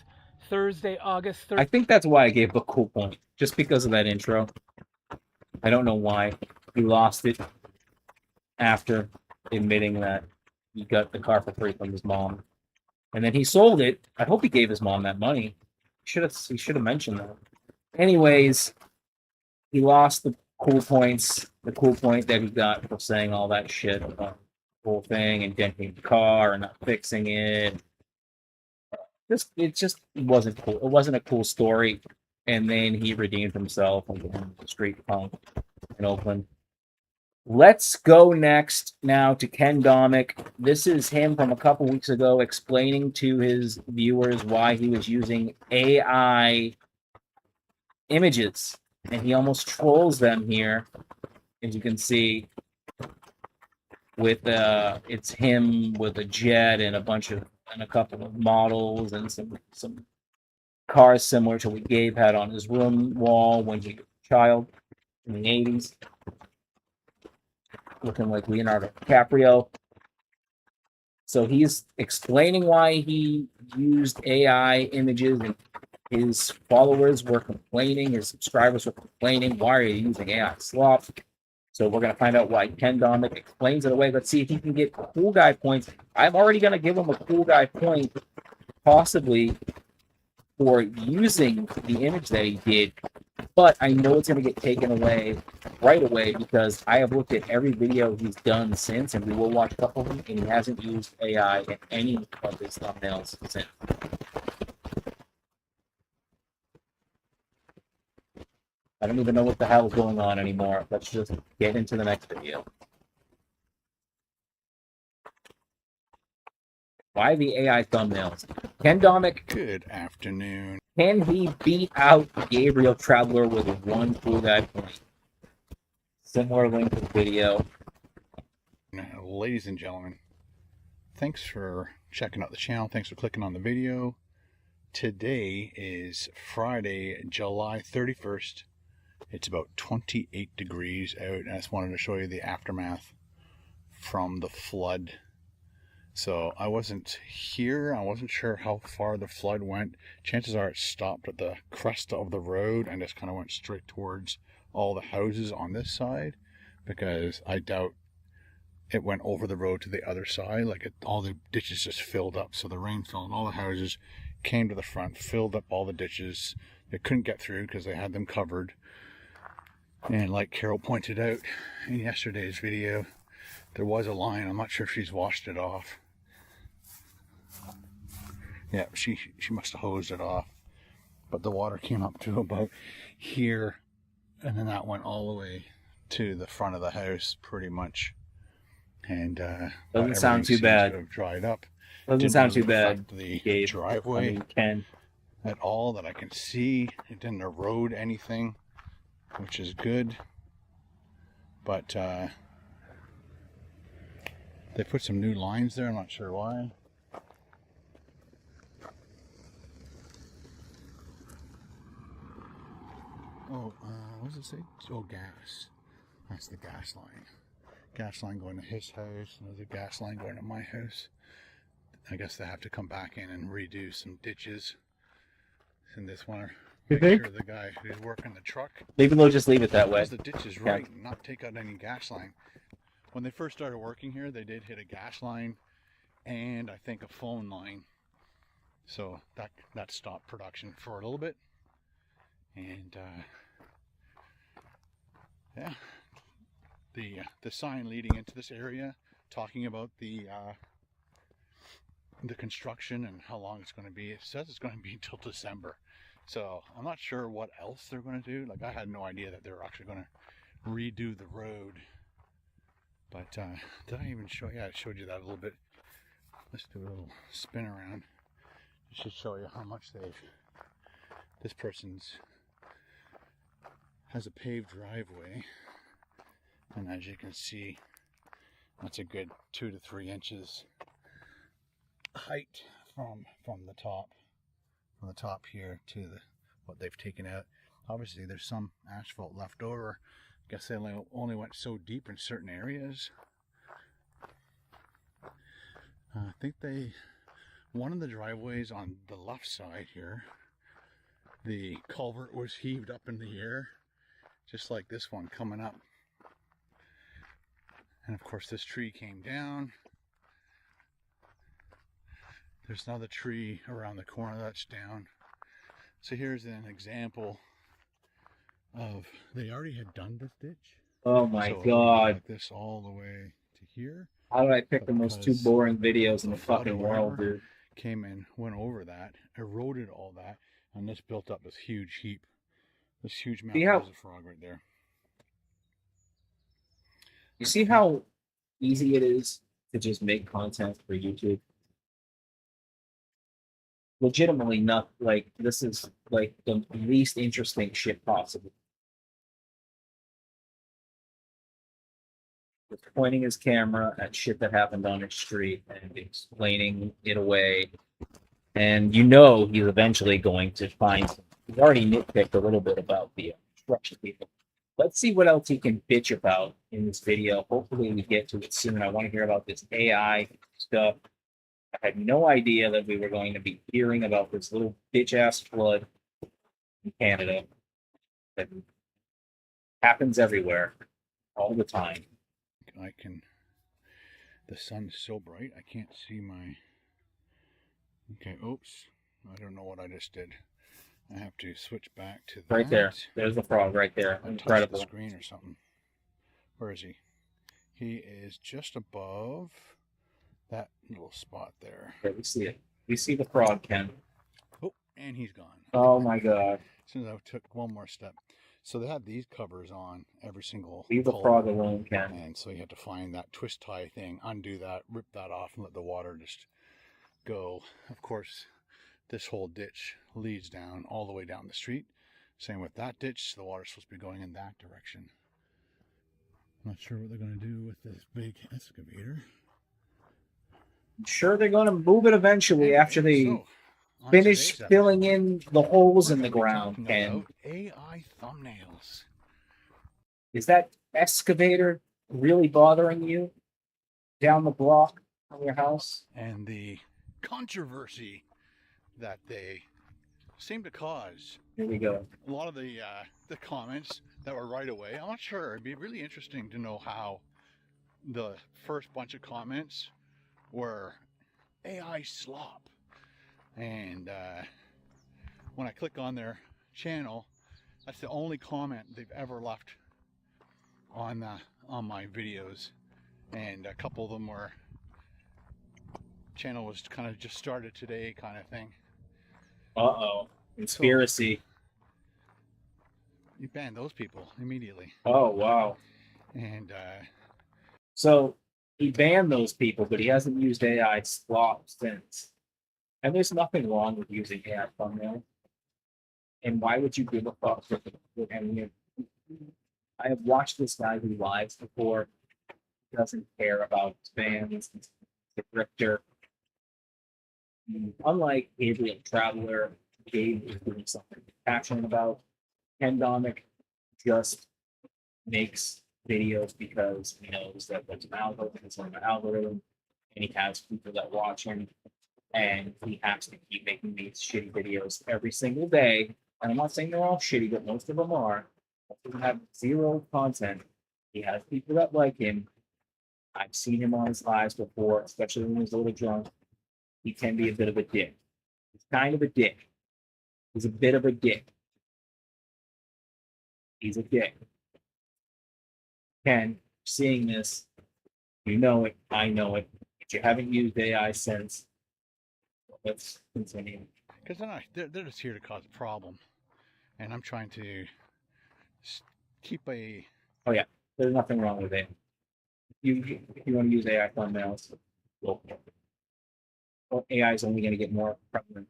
Thursday, August 13th. I think that's why I gave the cool point, just because of that intro. I don't know why. He lost it after admitting that he got the car for free from his mom. And then he sold it. I hope he gave his mom that money. He should have mentioned that. Anyways, he lost the cool points, the cool point that he got for saying all that shit about the whole thing and denting the car and not fixing it. It just wasn't cool. It wasn't a cool story. And then he redeemed himself and became a street punk in Oakland. Let's go next now to Ken Domik. This is him from a couple weeks ago explaining to his viewers why he was using AI images. And he almost trolls them here, as you can see, with it's him with a jet and a couple of models and some cars similar to what Gabe had on his room wall when he was a child in the 80s, looking like Leonardo DiCaprio. So he's explaining why he used AI images, and his followers were complaining, his subscribers were complaining, why are you using AI slop? So we're going to find out why Ken Domik explains it away. Let's see if he can get cool guy points. I'm already going to give him a cool guy point, possibly for using the image that he did, but I know it's going to get taken away right away because I have looked at every video he's done since, and we will watch a couple of them, and he hasn't used AI in any of his thumbnails since. I don't even know what the hell is going on anymore. Let's just get into the next video. Why the AI thumbnails? Ken Domik. Good afternoon. Can he beat out Gabriel Traveler with one cool guy point? Similar link to the video. Ladies and gentlemen, thanks for checking out the channel. Thanks for clicking on the video. Today is Friday, July 31st. It's about 28 degrees out, and I just wanted to show you the aftermath from the flood. So I wasn't here. I wasn't sure how far the flood went. Chances are it stopped at the crest of the road and just kind of went straight towards all the houses on this side, because I doubt it went over the road to the other side. Like all the ditches just filled up. So the rain fell on all the houses, came to the front, filled up all the ditches. They couldn't get through because they had them covered. And like Carol pointed out in yesterday's video, there was a line. I'm not sure if she's washed it off. Yeah, she must have hosed it off. But the water came up to about here, and then that went all the way to the front of the house, pretty much. And doesn't sound too bad. To have dried up. Doesn't sound too bad. The Gabe, driveway Ken. At all that I can see. It didn't erode anything, which is good. But they put some new lines there. I'm not sure why. Oh, what does it say? Oh, gas. That's the gas line. Gas line going to his house. And there's a gas line going to my house. I guess they have to come back in and redo some ditches. And this one, make sure the guy who's working the truck, Maybe they'll just leave it that way. the ditches right and not take out any gas line. When they first started working here, they did hit a gas line and I think a phone line. So that stopped production for a little bit. And yeah, the sign leading into this area talking about the construction and how long it's going to be. It says it's going to be until December. So I'm not sure what else they're going to do. Like, I had no idea that they were actually going to redo the road. But did I even show you? Yeah, I showed you that a little bit. Let's do a little spin around. Just to show you how much this person's has a paved driveway. And as you can see, that's a good 2 to 3 inches height from the top here to what they've taken out. Obviously there's some asphalt left over. I guess they only went so deep in certain areas. I think one of the driveways on the left side here, the culvert was heaved up in the air, just like this one coming up. And of course this tree came down. There's another tree around the corner that's down. So here's an example of, they already had done this ditch. Oh my god. Like this all the way to here. How did I pick the most two boring videos in the fucking world, dude? Came in, went over that, eroded all that, and this built up this huge heap. This huge mountain of frog right there. You see how easy it is to just make content for YouTube? Legitimately not, like, this is like the least interesting shit possible. Just pointing his camera at shit that happened on his street and explaining it away And you know he's eventually going to find some. He's already nitpicked a little bit about the construction people. Let's see what else he can bitch about in this video. Hopefully we get to it soon. I want to hear about this AI stuff. I had no idea that we were going to be hearing about this little bitch-ass flood in Canada that happens everywhere all the time. The sun is so bright, I can't see my... Okay, oops. I don't know what I just did. I have to switch back to that. Right there. There's the frog right there. I Incredible. touched the screen or something. Where is he? He is just above that little spot there. Yeah, we see it. We see the frog, Ken. Oh, and he's gone. Oh my god. As soon as I took one more step. So they have these covers on every single Leave the frog alone, Ken. And so you have to find that twist tie thing, undo that, rip that off, and let the water just go. Of course, this whole ditch leads down all the way down the street. Same with that ditch. The water's supposed to be going in that direction. I'm not sure what they're going to do with this big excavator. I'm sure they're going to move it eventually after they finish filling in the holes in the ground, Ken. AI thumbnails. Is that excavator really bothering you down the block from your house? And the controversy that they seem to cause. Here we go. A lot of the comments that were right away. I'm not sure. It'd be really interesting to know how the first bunch of comments were AI slop. And when I click on their channel, that's the only comment they've ever left on my videos. And a couple of them were, channel was kind of just started today kind of thing. Uh-oh. Conspiracy. So, you banned those people immediately. Oh, wow. And so he banned those people, but he hasn't used AI slop since. And there's nothing wrong with using AI thumbnails. And why would you give a fuck with any of it? I have watched this guy do lives before. He doesn't care about his fans. He's a grifter. Unlike Gabriel Traveler, Gabe is doing something passionate about. Ken Domik just makes videos because he knows that there's an algorithm, it's an algorithm, and he has people that watch him, and he has to keep making these shitty videos every single day. And I'm not saying they're all shitty, but most of them are. Most of them have zero content. He has people that like him. I've seen him on his lives before, especially when he's a little drunk. He can be a bit of a dick. He's kind of a dick. He's a bit of a dick. He's a dick. Ken, seeing this, you know it, I know it. But you haven't used AI since. Let's continue. because they're just here to cause a problem, and I'm trying to keep a... Oh yeah, there's nothing wrong with it. If you want to use AI thumbnails, well, AI is only going to get more prevalent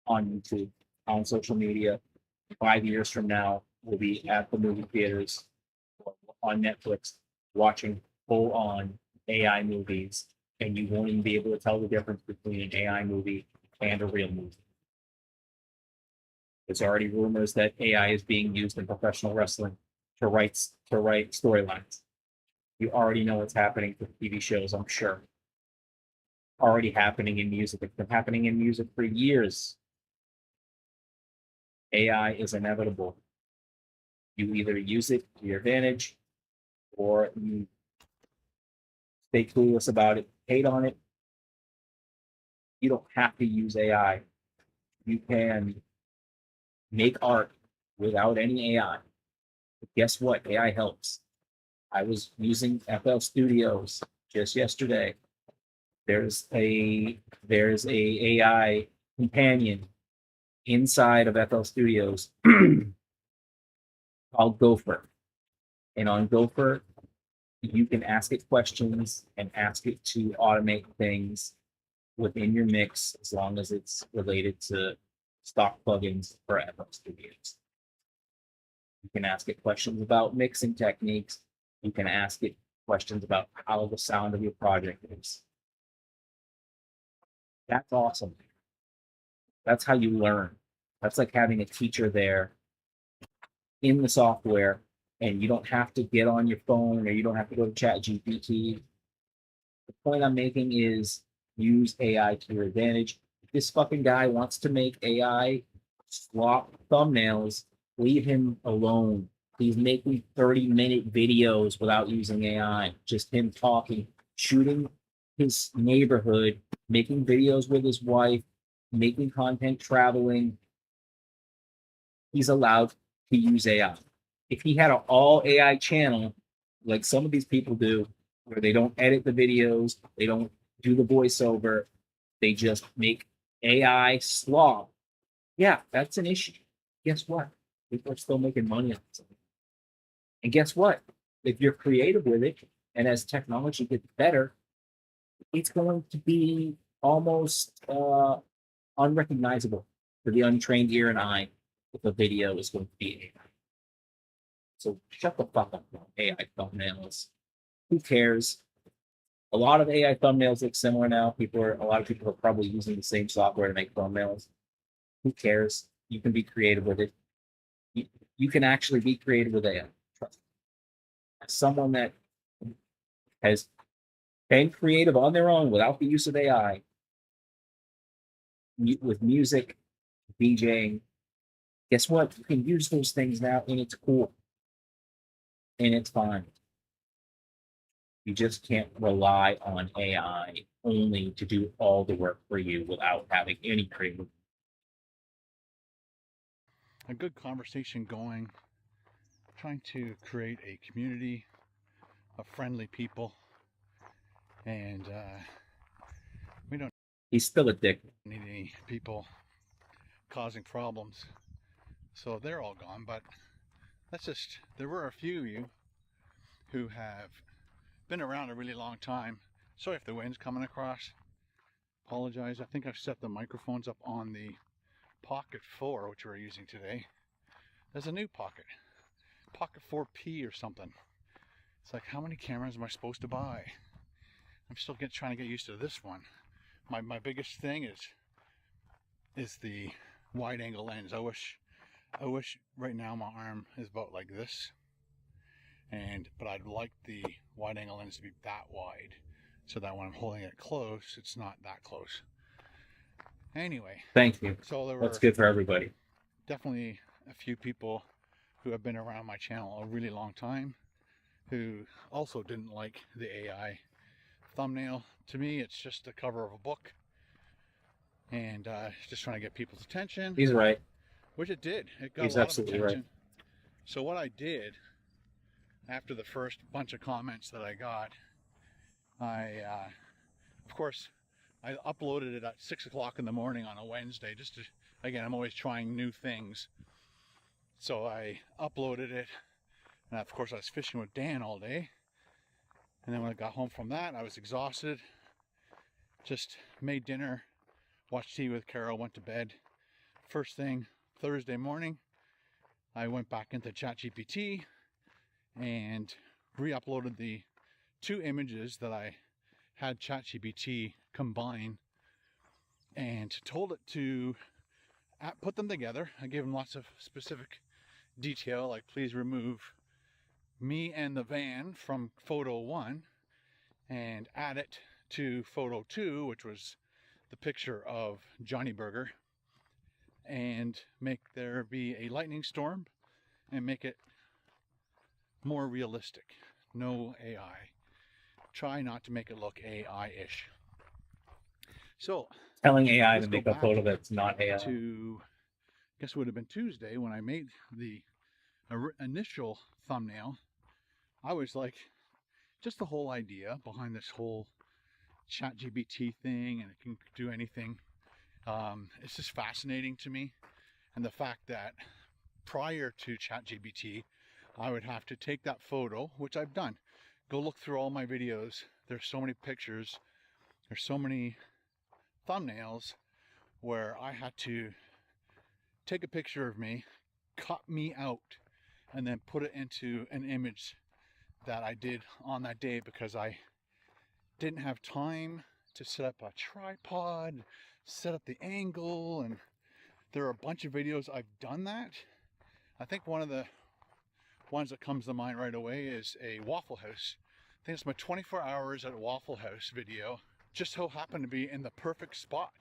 on YouTube, on social media. 5 years from now, we'll be at the movie theaters or on Netflix watching full-on AI movies, and you won't even be able to tell the difference between an AI movie and a real movie. There's already rumors that AI is being used in professional wrestling to write storylines. You already know what's happening for TV shows, I'm sure. Already happening in music. It's been happening in music for years. AI is inevitable. You either use it to your advantage or you stay clueless about it, hate on it. You don't have to use AI. You can make art without any AI. But guess what? AI helps. I was using FL Studios just yesterday. There's a AI companion inside of FL Studios called Gopher. And on Gopher, you can ask it questions and ask it to automate things within your mix as long as it's related to stock plugins for FL Studios. You can ask it questions about mixing techniques. You can ask it questions about how the sound of your project is. That's awesome. That's how you learn. That's like having a teacher there in the software, and you don't have to get on your phone or you don't have to go to Chat GPT. The point I'm making is use AI to your advantage. If this fucking guy wants to make AI slop thumbnails, leave him alone. He's making 30-minute videos without using AI, just him talking, shooting his neighborhood, making videos with his wife, making content, traveling. He's allowed to use AI. If he had an all AI channel, like some of these people do, where they don't edit the videos, they don't do the voiceover, they just make AI slop, yeah, that's an issue. Guess what? People are still making money on it. And guess what? If you're creative with it, and as technology gets better, it's going to be almost unrecognizable for the untrained ear and eye if a video is going to be AI. So shut the fuck up about AI thumbnails. Who cares? A lot of AI thumbnails look similar now. A lot of people are probably using the same software to make thumbnails. Who cares? You can be creative with it. You can actually be creative with AI. Trust me. As someone that has been creative on their own without the use of AI, with music, DJing, guess what? You can use those things now, and it's cool. And it's fine. You just can't rely on AI only to do all the work for you without having any creative. A good conversation going, trying to create a community of friendly people, and we don't He's still addicted. need any people causing problems, so they're all gone. But there were a few of you who have been around a really long time. Sorry if the wind's coming across, apologize. I think I've set the microphones up on the Pocket 4, which we're using today. There's a new Pocket 4P or something. It's like, how many cameras am I supposed to buy? I'm still trying to get used to this one. My biggest thing is the wide angle lens. I wish right now my arm is about like this, but I'd like the wide angle lens to be that wide, so that when I'm holding it close, it's not that close. Anyway, Thank you. so there That's were good for everybody. definitely a few people who have been around my channel a really long time who also didn't like the AI thumbnail. To me, it's just the cover of a book, and just trying to get people's attention. He's right. Which it did. It got He's a lot of absolutely attention. right. So what I did after the first bunch of comments that I got, of course, I uploaded it at 6 o'clock in the morning on a Wednesday, just to, again, I'm always trying new things. So I uploaded it, and of course I was fishing with Dan all day. And then when I got home from that, I was exhausted. Just made dinner, watched TV with Carol, went to bed. First thing, Thursday morning, I went back into ChatGPT and re-uploaded the 2 images that I had ChatGPT combine, and told it to put them together. I gave him lots of specific detail, like please remove me and the van from photo 1 and add it to photo 2, which was the picture of Johnny Burger, and make there be a lightning storm and make it more realistic. No AI. Try not to make it look AI-ish. So Telling AI to let's go make a back photo that's not AI. to, I guess it would have been Tuesday when I made the initial thumbnail. I was like, just the whole idea behind this whole ChatGPT thing, and it can do anything. It's just fascinating to me, and the fact that prior to ChatGPT, I would have to take that photo, which I've done. Go look through all my videos. There's so many pictures. There's so many thumbnails where I had to take a picture of me, cut me out, and then put it into an image that I did on that day, because I didn't have time to set up a tripod, set up the angle, and there are a bunch of videos I've done that. I think one of the ones that comes to mind right away is a Waffle House. I think it's my 24 hours at a Waffle House video. Just so happened to be in the perfect spot.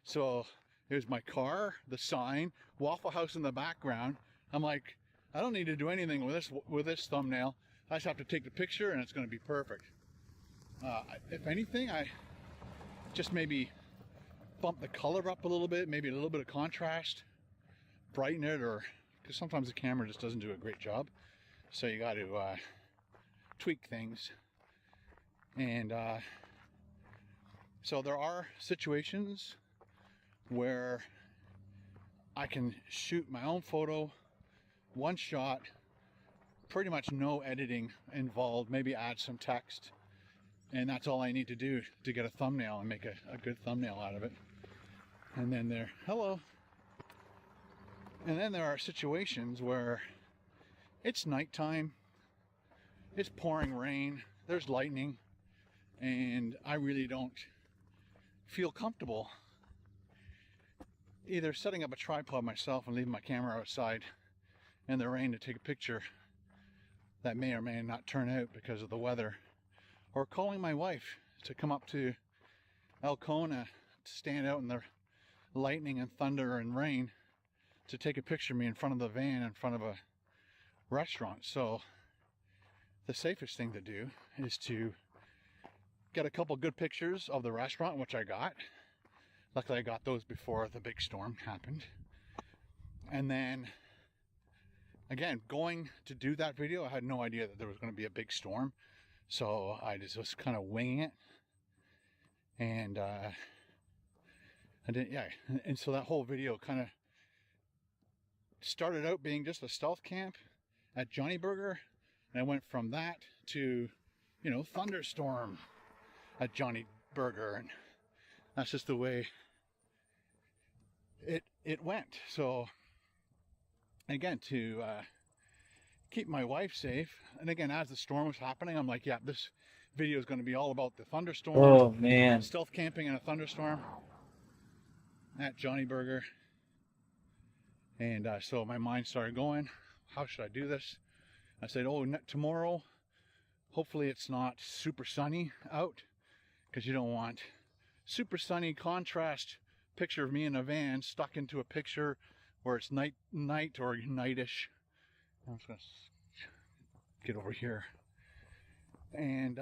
So there's my car, the sign, Waffle House in the background. I'm like, I don't need to do anything with this thumbnail. I just have to take the picture and it's going to be perfect. If anything, I just maybe bump the color up a little bit, maybe a little bit of contrast, brighten it, or because sometimes the camera just doesn't do a great job. So you got to tweak things. And so there are situations where I can shoot my own photo, one shot, pretty much no editing involved, maybe add some text, and that's all I need to do to get a thumbnail and make a good thumbnail out of it. And then hello. And then there are situations where it's nighttime, it's pouring rain, there's lightning, and I really don't feel comfortable either setting up a tripod myself and leaving my camera outside in the rain to take a picture that may or may not turn out because of the weather, or calling my wife to come up to Elkona to stand out in the lightning and thunder and rain to take a picture of me in front of the van in front of a restaurant. So the safest thing to do is to get a couple good pictures of the restaurant, which I got. Luckily I got those before the big storm happened. And then again, going to do that video, I had no idea that there was going to be a big storm. So I just was kind of winging it. And I didn't, yeah. And so that whole video kind of started out being just a stealth camp at Johnny Burger. And I went from that to, you know, thunderstorm at Johnny Burger. And that's just the way it went. So again, to keep my wife safe, and again, as the storm was happening, I'm like, yeah, this video is going to be all about the thunderstorm. Oh man, Stealth camping in a thunderstorm at Johnny Burger. And so my mind started going, how should I do this? I said, oh, tomorrow hopefully it's not super sunny out, because you don't want super sunny contrast picture of me in a van stuck into a picture where it's night or nightish. I'm just gonna get over here. And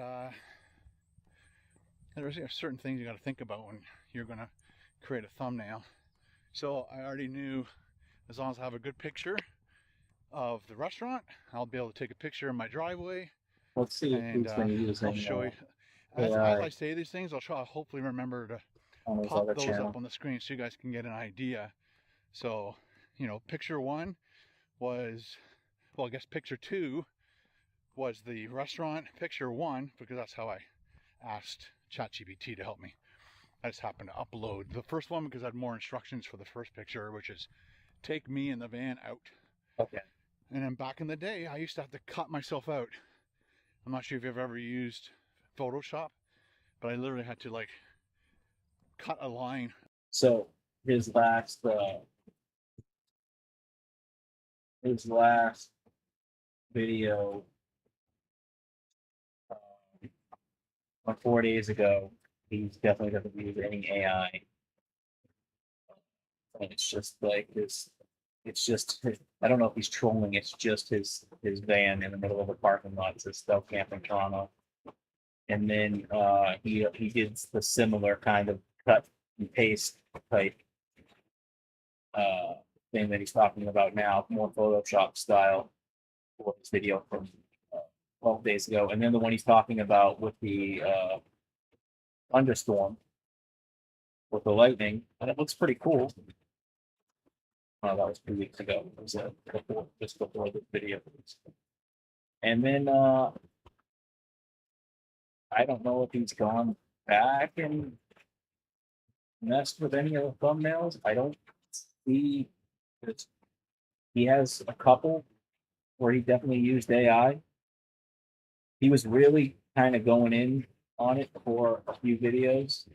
there's certain things you got to think about when you're gonna create a thumbnail. So I already knew, as long as I have a good picture of the restaurant, I'll be able to take a picture in my driveway. let's see if And these things I'll show you. As I say these things, I'll hopefully remember to pop those up on the screen so you guys can get an idea. So, you know, picture one was, well, I guess picture two was the restaurant. Picture one, because that's how I asked ChatGPT to help me. I just happened to upload the first one because I had more instructions for the first picture, which is take me in the van out. Okay. And then back in the day, I used to have to cut myself out. I'm not sure if you've ever used Photoshop, but I literally had to like cut a line. So his last video 4 days ago, he's definitely doesn't use any AI. And it's just like this. It's just I don't know if he's trolling. It's just his van in the middle of a parking lot. It says stealth camping Toronto. And then he did the similar kind of cut and paste type thing that he's talking about now, more Photoshop style for this video from 12 days ago. And then the one he's talking about with the thunderstorm with the lightning, and it looks pretty cool. That was 2 weeks ago. It was just before this video. And then I don't know if he's gone back and messed with any of the thumbnails. I don't see it. He has a couple where he definitely used AI. He was really kind of going in on it for a few videos.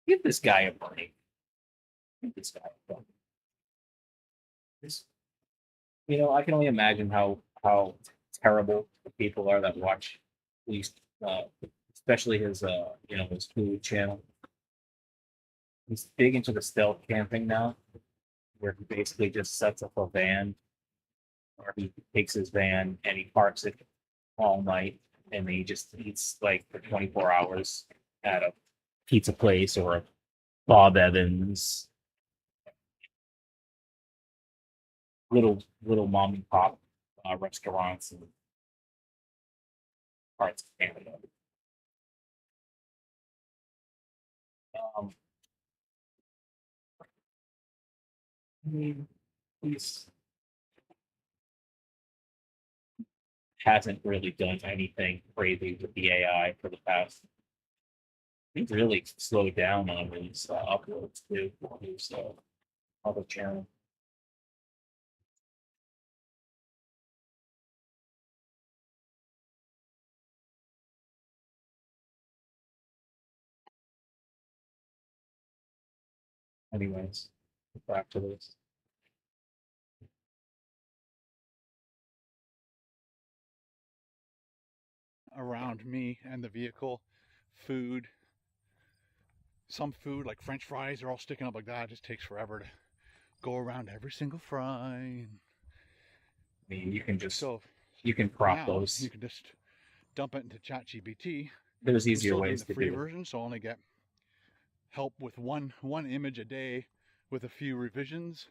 Give this guy a break. Give this guy a break. This, I can only imagine how terrible the people are that watch, at least, especially his his food channel. He's big into the stealth camping now, where he basically just sets up a van, or he takes his van and he parks it all night, and he just eats like for 24 hours at a pizza place or a Bob Evans, little mom and pop restaurants in parts of Canada. Um, I mean, he's hasn't really done anything crazy with the AI for the past. He's really slowed down on his uploads too for his other channel. Anyways, back to this. Around me and the vehicle, food, some food like French fries are all sticking up like that. It just takes forever to go around every single fry. I mean, So you can crop now those. you can just dump it into ChatGPT. There's I'm easier still doing ways the to free do it. version, so I only get help with one image a day with a few revisions.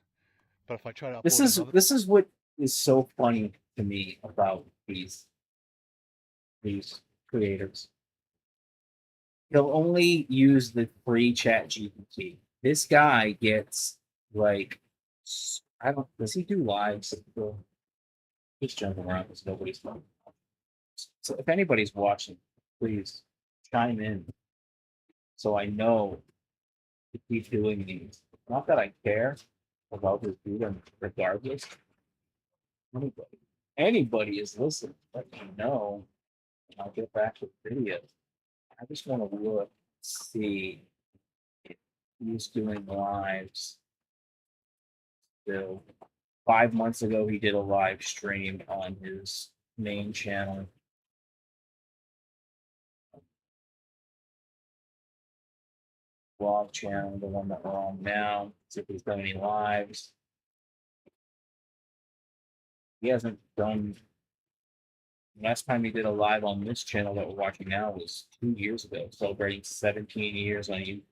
But if I try to upload another, This is what is so funny to me about these creators. He'll only use the free chat GPT. This guy gets like, I don't, does he do lives? Just jumping around because nobody's watching. So if anybody's watching, please chime in so I know to keep doing these. Not that I care about this dude, regardless. Anybody is listening, let me know, and I'll get back to the video. I just want to look, see if he's doing lives still. 5 months ago, he did a live stream on his main channel. Vlog channel, the one that we're on now. See if he's done any lives. He hasn't done. Last time he did a live on this channel that we're watching now was 2 years ago, celebrating 17 years on YouTube.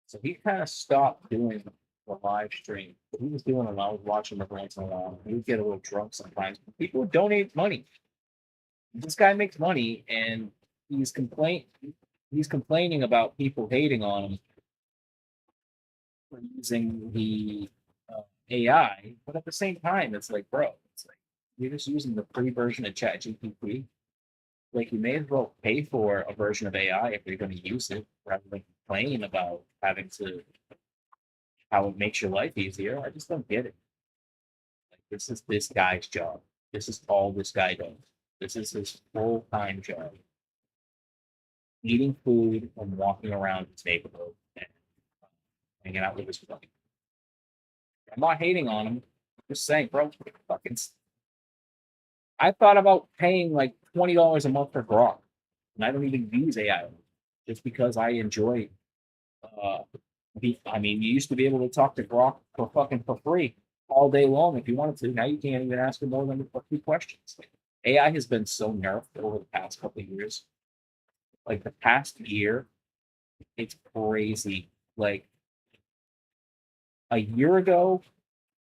So he kind of stopped doing the live stream. He was doing them. I was watching him once in a while. He would get a little drunk sometimes. People would donate money. This guy makes money, and he's complain. He's complaining about people hating on him for using the AI. But at the same time, it's like, bro, it's like you're just using the free version of ChatGPT. Like, you may as well pay for a version of AI if you're going to use it, rather than complain about having to how it makes your life easier. I just don't get it. Like, this is this guy's job. This is all this guy does. This is his full time job. Eating food and walking around his neighborhood and hanging out with his friends. I'm not hating on him. I'm just saying, bro, fucking. I thought about paying like $20 a month for Grok, and I don't even use AI just because I enjoy. Uh, I mean, you used to be able to talk to Grok for free all day long if you wanted to. Now you can't even ask him more than a few questions. AI has been so nerfed over the past couple of years. Like the past year, it's crazy. Like a year ago,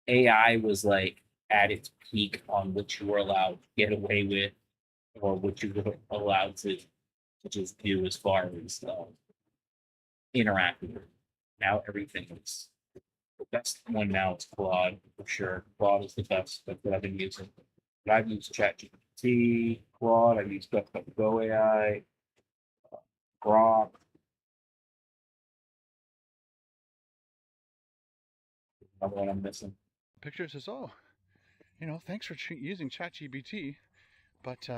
AI was like at its peak on what you were allowed to get away with, or what you were allowed to just do as far as interacting with. Now everything is the best one now is Claude for sure. Claude is the best that I've been using. But I've used ChatGPT, Claude, I've used Go AI, Grok. Another one I'm missing. picture says, "Oh, thanks for using ChatGPT, but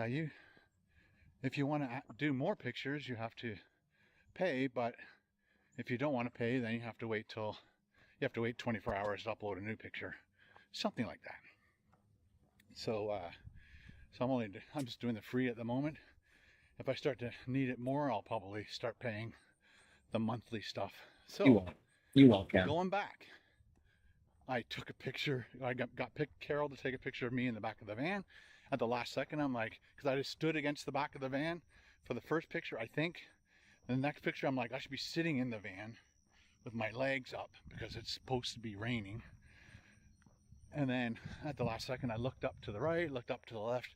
if you want to do more pictures, you have to pay, but if you don't want to pay, then you have to wait 24 hours to upload a new picture, something like that. So I'm just doing the free at the moment. If I start to need it more, I'll probably start paying the monthly stuff. So you won't, Ken. Going back, I took a picture. I got Carol to take a picture of me in the back of the van. At the last second, I'm like, because I just stood against the back of the van for the first picture, I think. And the next picture, I'm like, I should be sitting in the van with my legs up because it's supposed to be raining. And then at the last second, I looked up to the right, looked up to the left.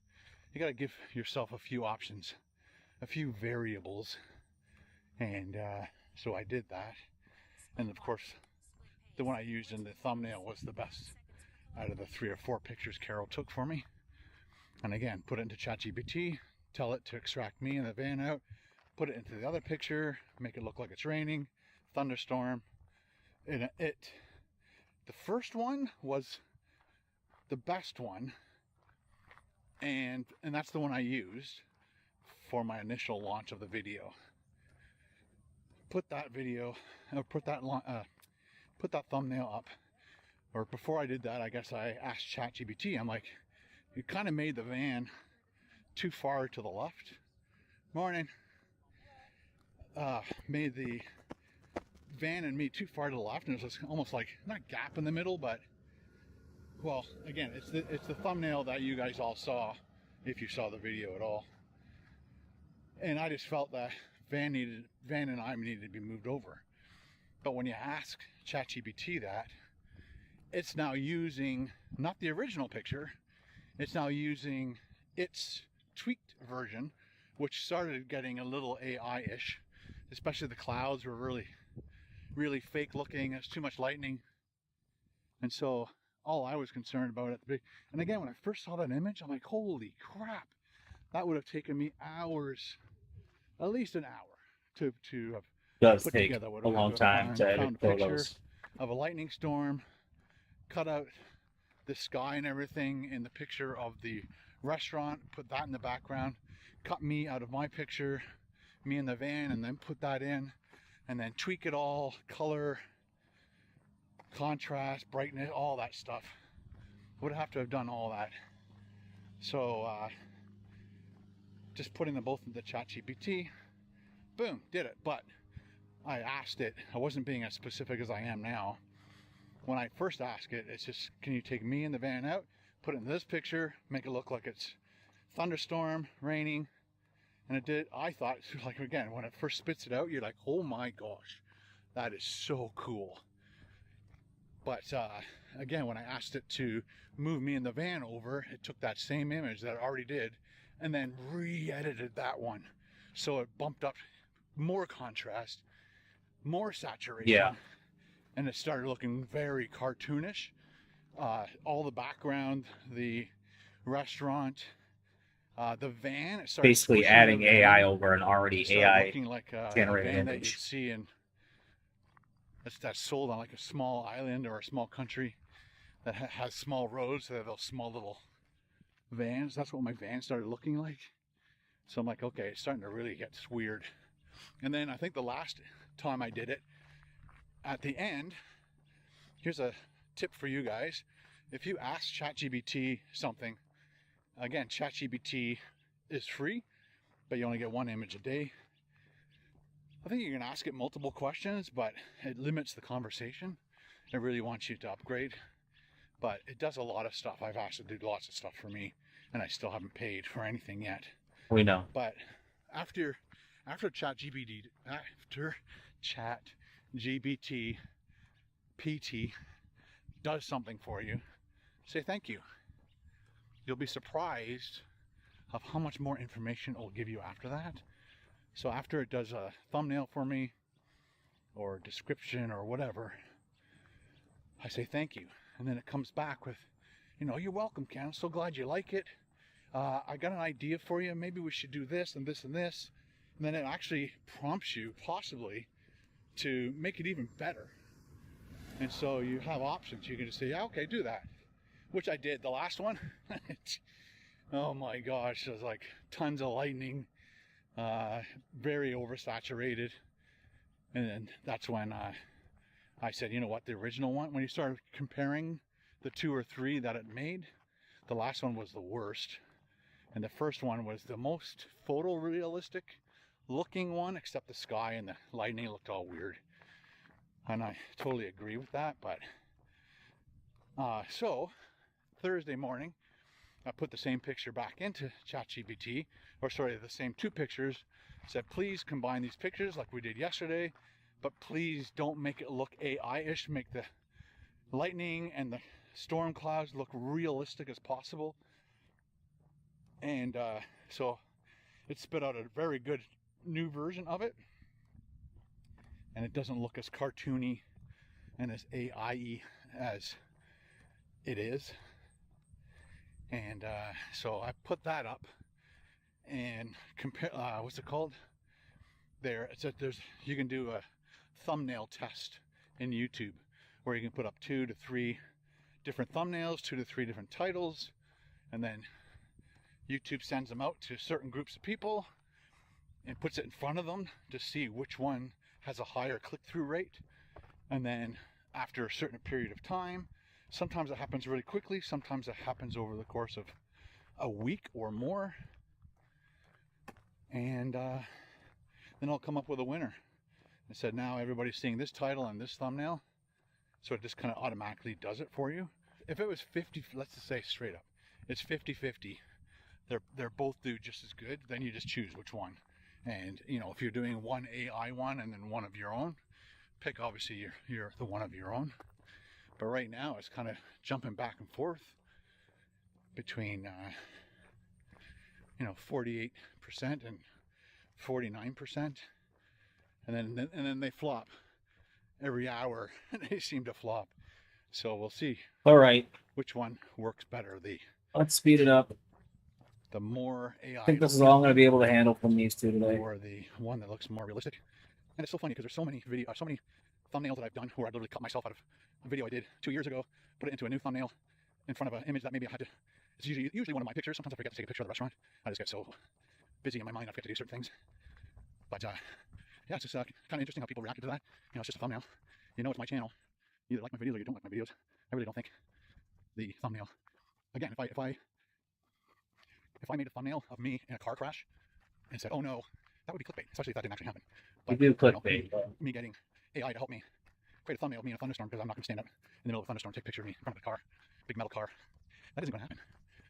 You got to give yourself a few options, a few variables. And so I did that. And of course, the one I used in the thumbnail was the best out of the 3 or 4 pictures Carol took for me. And again, put it into ChatGPT, tell it to extract me in the van out, put it into the other picture, make it look like it's raining, thunderstorm. And the first one was the best one, and that's the one I used for my initial launch of the video. Put that thumbnail up, or before I did that, I guess I asked ChatGPT. I'm like, you kind of made the van too far to the left. Morning. Made the van and me too far to the left, and it was almost like not a gap in the middle, but well, again, it's the thumbnail that you guys all saw, if you saw the video at all. And I just felt that van and I needed to be moved over. But when you ask ChatGPT that, it's now using not the original picture, it's now using its tweaked version, which started getting a little AI-ish. Especially the clouds were really, really fake looking. There's too much lightning. And so all I was concerned about at the big, and again, when I first saw that image, I'm like, holy crap, that would have taken me hours, at least an hour to have Does put take together. a long time to edit found a picture photos. of a lightning storm, cut out the sky and everything in the picture of the restaurant, put that in the background, cut me out of my picture, me in the van, and then put that in, and then tweak it all, color, contrast, brightness, all that stuff. Would have to have done all that. So just putting them both into ChatGPT, boom, did it. But I asked it, I wasn't being as specific as I am now. When I first asked it, it's just, can you take me in the van out, put it in this picture, make it look like it's thunderstorm, raining. And it did. I thought, like, again, when it first spits it out, you're like, oh my gosh, that is so cool. But again, when I asked it to move me in the van over, it took that same image that it already did and then re-edited that one. So it bumped up more contrast, more saturation. Yeah. And it started looking very cartoonish. All the background, the restaurant, the van, it started Basically adding AI over an already AI looking like a generated van that image. you'd see in that's sold on like a small island or a small country that has small roads. So those small little vans. That's what my van started looking like. So I'm like, okay, it's starting to really get weird. And then I think the last time I did it, at the end, here's a tip for you guys. If you ask ChatGPT something, again, ChatGPT is free, but you only get one image a day. I think you can ask it multiple questions, but it limits the conversation. It really wants you to upgrade, but it does a lot of stuff. I've asked it to do lots of stuff for me, and I still haven't paid for anything yet. We know. But after ChatGPT PT does something for you, say thank you. You'll be surprised of how much more information it will give you after that. So after it does a thumbnail for me or description or whatever, I say thank you. And then it comes back with, you're welcome, Ken. I'm so glad you like it. I got an idea for you. Maybe we should do this and this and this. And then it actually prompts you possibly to make it even better. And so you have options. You can just say, yeah, okay, do that. Which I did. The last one, oh my gosh, there's like tons of lightning, very oversaturated. And then that's when I said, you know what, the original one, when you started comparing the 2 or 3 that it made, the last one was the worst. And the first one was the most photorealistic looking one, except the sky and the lightning looked all weird. And I totally agree with that. But so Thursday morning, I put the same picture back into ChatGPT, or sorry, the same 2 pictures. Said, please combine these pictures like we did yesterday, but please don't make it look AI-ish. Make the lightning and the storm clouds look realistic as possible. And so it spit out a very good new version of it, and it doesn't look as cartoony and as AI-y as it is. And so I put that up and compare. What's it called? There's you can do a thumbnail test in YouTube where you can put up 2 to 3 different thumbnails, 2 to 3 different titles, and then YouTube sends them out to certain groups of people and puts it in front of them to see which one has a higher click-through rate. And then after a certain period of time, sometimes it happens really quickly, sometimes it happens over the course of a week or more, and then I'll come up with a winner. I said, now everybody's seeing this title and this thumbnail, so it just kind of automatically does it for you. If it was 50, let's just say straight up, it's 50-50. They're both do just as good, then you just choose which one. And you know, if you're doing one AI one and then one of your own, pick obviously your the one of your own. But right now it's kind of jumping back and forth between 48% and 49%, and then they flop every hour. They seem to flop. So we'll see. All right, which one works better. Let's speed it up. The more AI. I think this is all I'm going to be able to handle from these 2 today. Or the one that looks more realistic. And it's so funny because there's so many thumbnails that I've done where I literally cut myself out of a video I did 2 years ago, put it into a new thumbnail in front of an image that maybe I had to. It's usually one of my pictures. Sometimes I forget to take a picture of the restaurant. I just get so busy in my mind I forget to do certain things. But yeah, it's just kind of interesting how people reacted to that. You know, it's just a thumbnail. You know, it's my channel. You either like my videos or you don't like my videos. I really don't think the thumbnail. Again, if I made a thumbnail of me in a car crash and said, oh no, that would be clickbait, especially if that didn't actually happen. But, you do clickbait. Me getting AI to help me create a thumbnail of me in a thunderstorm, because I'm not going to stand up in the middle of a thunderstorm, take a picture of me in front of the car, big metal car. That isn't going to happen.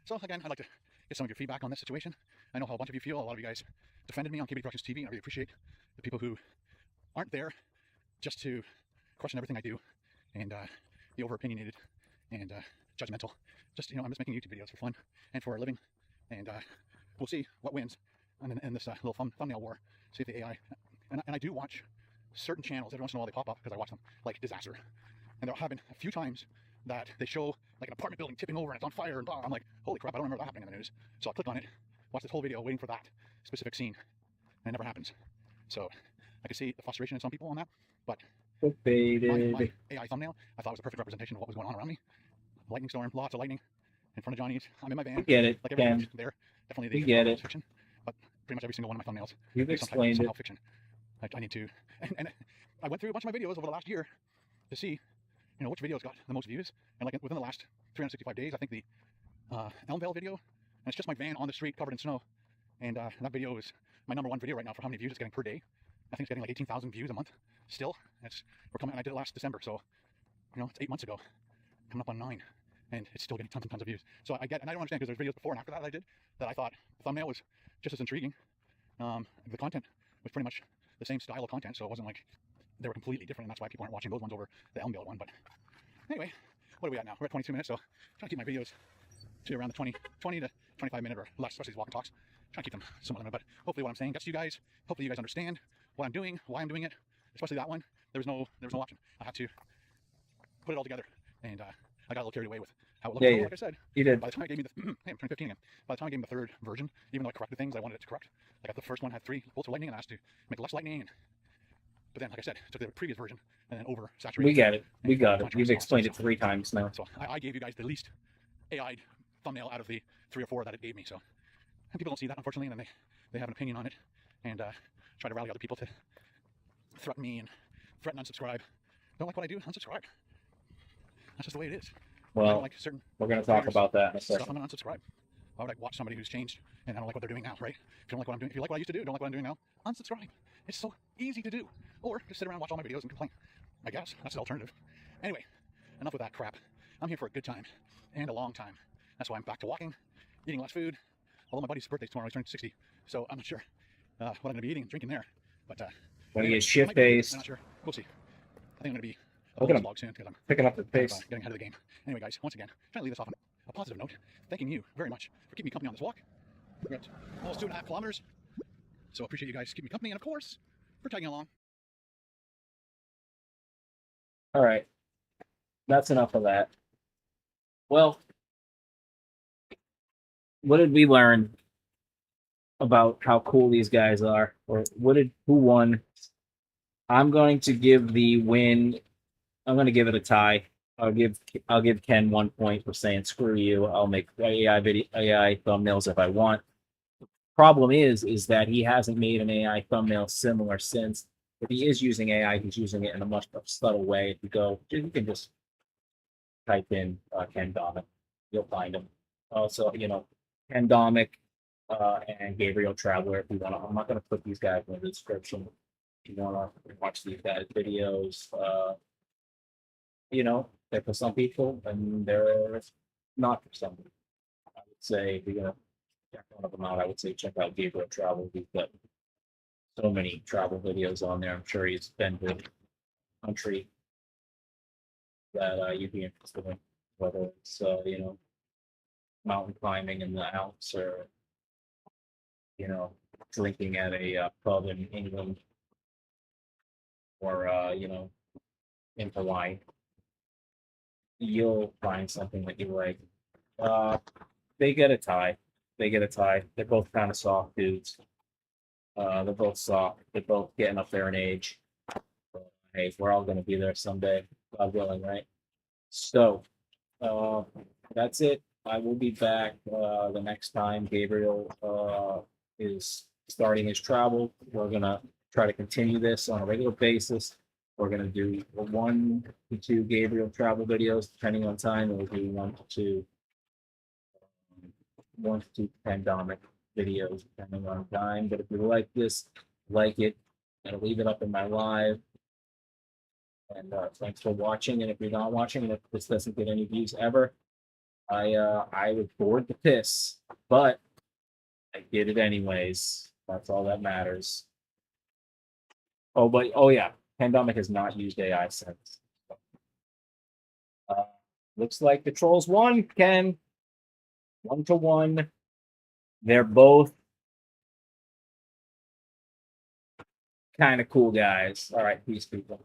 So again, I'd like to get some of your feedback on this situation. I know how a bunch of you feel. A lot of you guys defended me on KBD Productions TV, and I really appreciate the people who aren't there just to question everything I do and be over opinionated and judgmental. Just, I'm just making YouTube videos for fun and for a living, and we'll see what wins in this little thumbnail war. See if the AI, and I do watch certain channels. Every once in a while they pop up because I watch them, like Disaster, and there have been a few times that they show like an apartment building tipping over and it's on fire and blah. I'm like, holy crap, I don't remember that happening in the news. So I click on it, watch this whole video waiting for that specific scene, and it never happens. So I can see the frustration in some people on that, but my AI thumbnail, I thought was a perfect representation of what was going on around me. Lightning storm, lots of lightning in front of Johnny's. I'm in my van. Get it. Like everything there. Definitely the fiction, but pretty much every single one of my thumbnails. You've explained it. Fiction. I need to, and I went through a bunch of my videos over the last year to see, which videos got the most views. And like within the last 365 days, I think the Elmvale video, and it's just my van on the street covered in snow. And that video is my #1 video right now for how many views it's getting per day. I think it's getting like 18,000 views a month still. We're coming, and I did it last December, so it's 8 months ago, coming up on 9, and it's still getting tons and tons of views. So and I don't understand, because there's videos before and after that I did that I thought the thumbnail was just as intriguing. The content was pretty much the same style of content, so it wasn't like they were completely different, and that's why people aren't watching those ones over the Elmvale one. But anyway, what are we at now? We're at 22 minutes, so trying to keep my videos to around the 20 to 25 minute or less, especially these walk and talks. Trying to keep them somewhat limited, but hopefully what I'm saying gets to you guys. Hopefully you guys understand what I'm doing, why I'm doing it, especially that one. There was no option. I had to put it all together, and I got a little carried away with how it looked. Yeah, like I said, you did. By the time I gave me the hey, I'm 2015 again. By the time I gave me the 3rd version, even though I corrected things I wanted it to correct, like the first one had 3 bolts of lightning, and I asked to make less lightning. But then, like I said, took the previous version and then over saturated. We get it. We got it. You've explained it 3 times now. So I gave you guys the least AI'd thumbnail out of the 3 or 4 that it gave me. So, and people don't see that, unfortunately, and then they have an opinion on it, and try to rally other people to threaten me and threaten unsubscribe. Don't like what I do, unsubscribe. That's just the way it is. I Well, don't like certain we're going to talk creators' about that in a stuff. second. I'm gonna unsubscribe. Why would I watch somebody who's changed and I don't like what they're doing now, right? If you don't like what I'm doing, if you like what I used to do, don't like what I'm doing now, unsubscribe. It's so easy to do. Or just sit around and watch all my videos and complain. I guess that's the alternative. Anyway, enough with that crap. I'm here for a good time and a long time. That's why I'm back to walking, eating less food. Although my buddy's birthday's tomorrow, he's turning 60, so I'm not sure what I'm going to be eating and drinking there. But When he anyway, gets I might be doing it. shit-faced. I'm not sure. We'll see. I think I'm going to be Look at a him. vlog soon because I'm Picking up the kind of, pace. getting ahead of the game. Anyway, guys, once again, trying to leave this off on a positive note. Thanking you very much for keeping me company on this walk. We're at almost 2.5 kilometers. So I appreciate you guys keeping me company and, of course, for tagging along. All right. That's enough of that. Well, what did we learn about how cool these guys are? Or who won? I'm going to give the win. I'm going to give it a tie. I'll give Ken 1 point for saying screw you. I'll make AI thumbnails if I want. The problem is that he hasn't made an AI thumbnail similar since. If he is using AI, he's using it in a much more subtle way. If you can just type in Ken Domik, you'll find him. Also, Ken Domik and Gabriel Traveler. If you want to, I'm not going to put these guys in the description. If you want to watch these guys' videos, they're for some people and they're not for some people. I would say if you're going to check one of them out, I would say check out Gabriel Travel. He's got so many travel videos on there. I'm sure he's been to the country that you'd be interested in, whether it's mountain climbing in the Alps or drinking at a pub in England or in Hawaii. You'll find something that you like. They get a tie. They're both kind of soft dudes. They're both soft. They're both getting up there in age. But, hey, we're all going to be there someday, God willing, right? So that's it. I will be back the next time Gabriel is starting his travel. We're going to try to continue this on a regular basis. We're going to do 1 to 2 Gabriel travel videos, depending on time. We'll do 1 to 2 Domik videos, depending on time. But if you like this, like it, I'll leave it up in my live. And thanks for watching. And if you're not watching, and if this doesn't get any views ever, I would board the piss, but I did it anyways. That's all that matters. Oh yeah, Pandemic has not used AI since. Looks like the trolls won, Ken. 1-1. They're both kind of cool guys. All right, peace, people.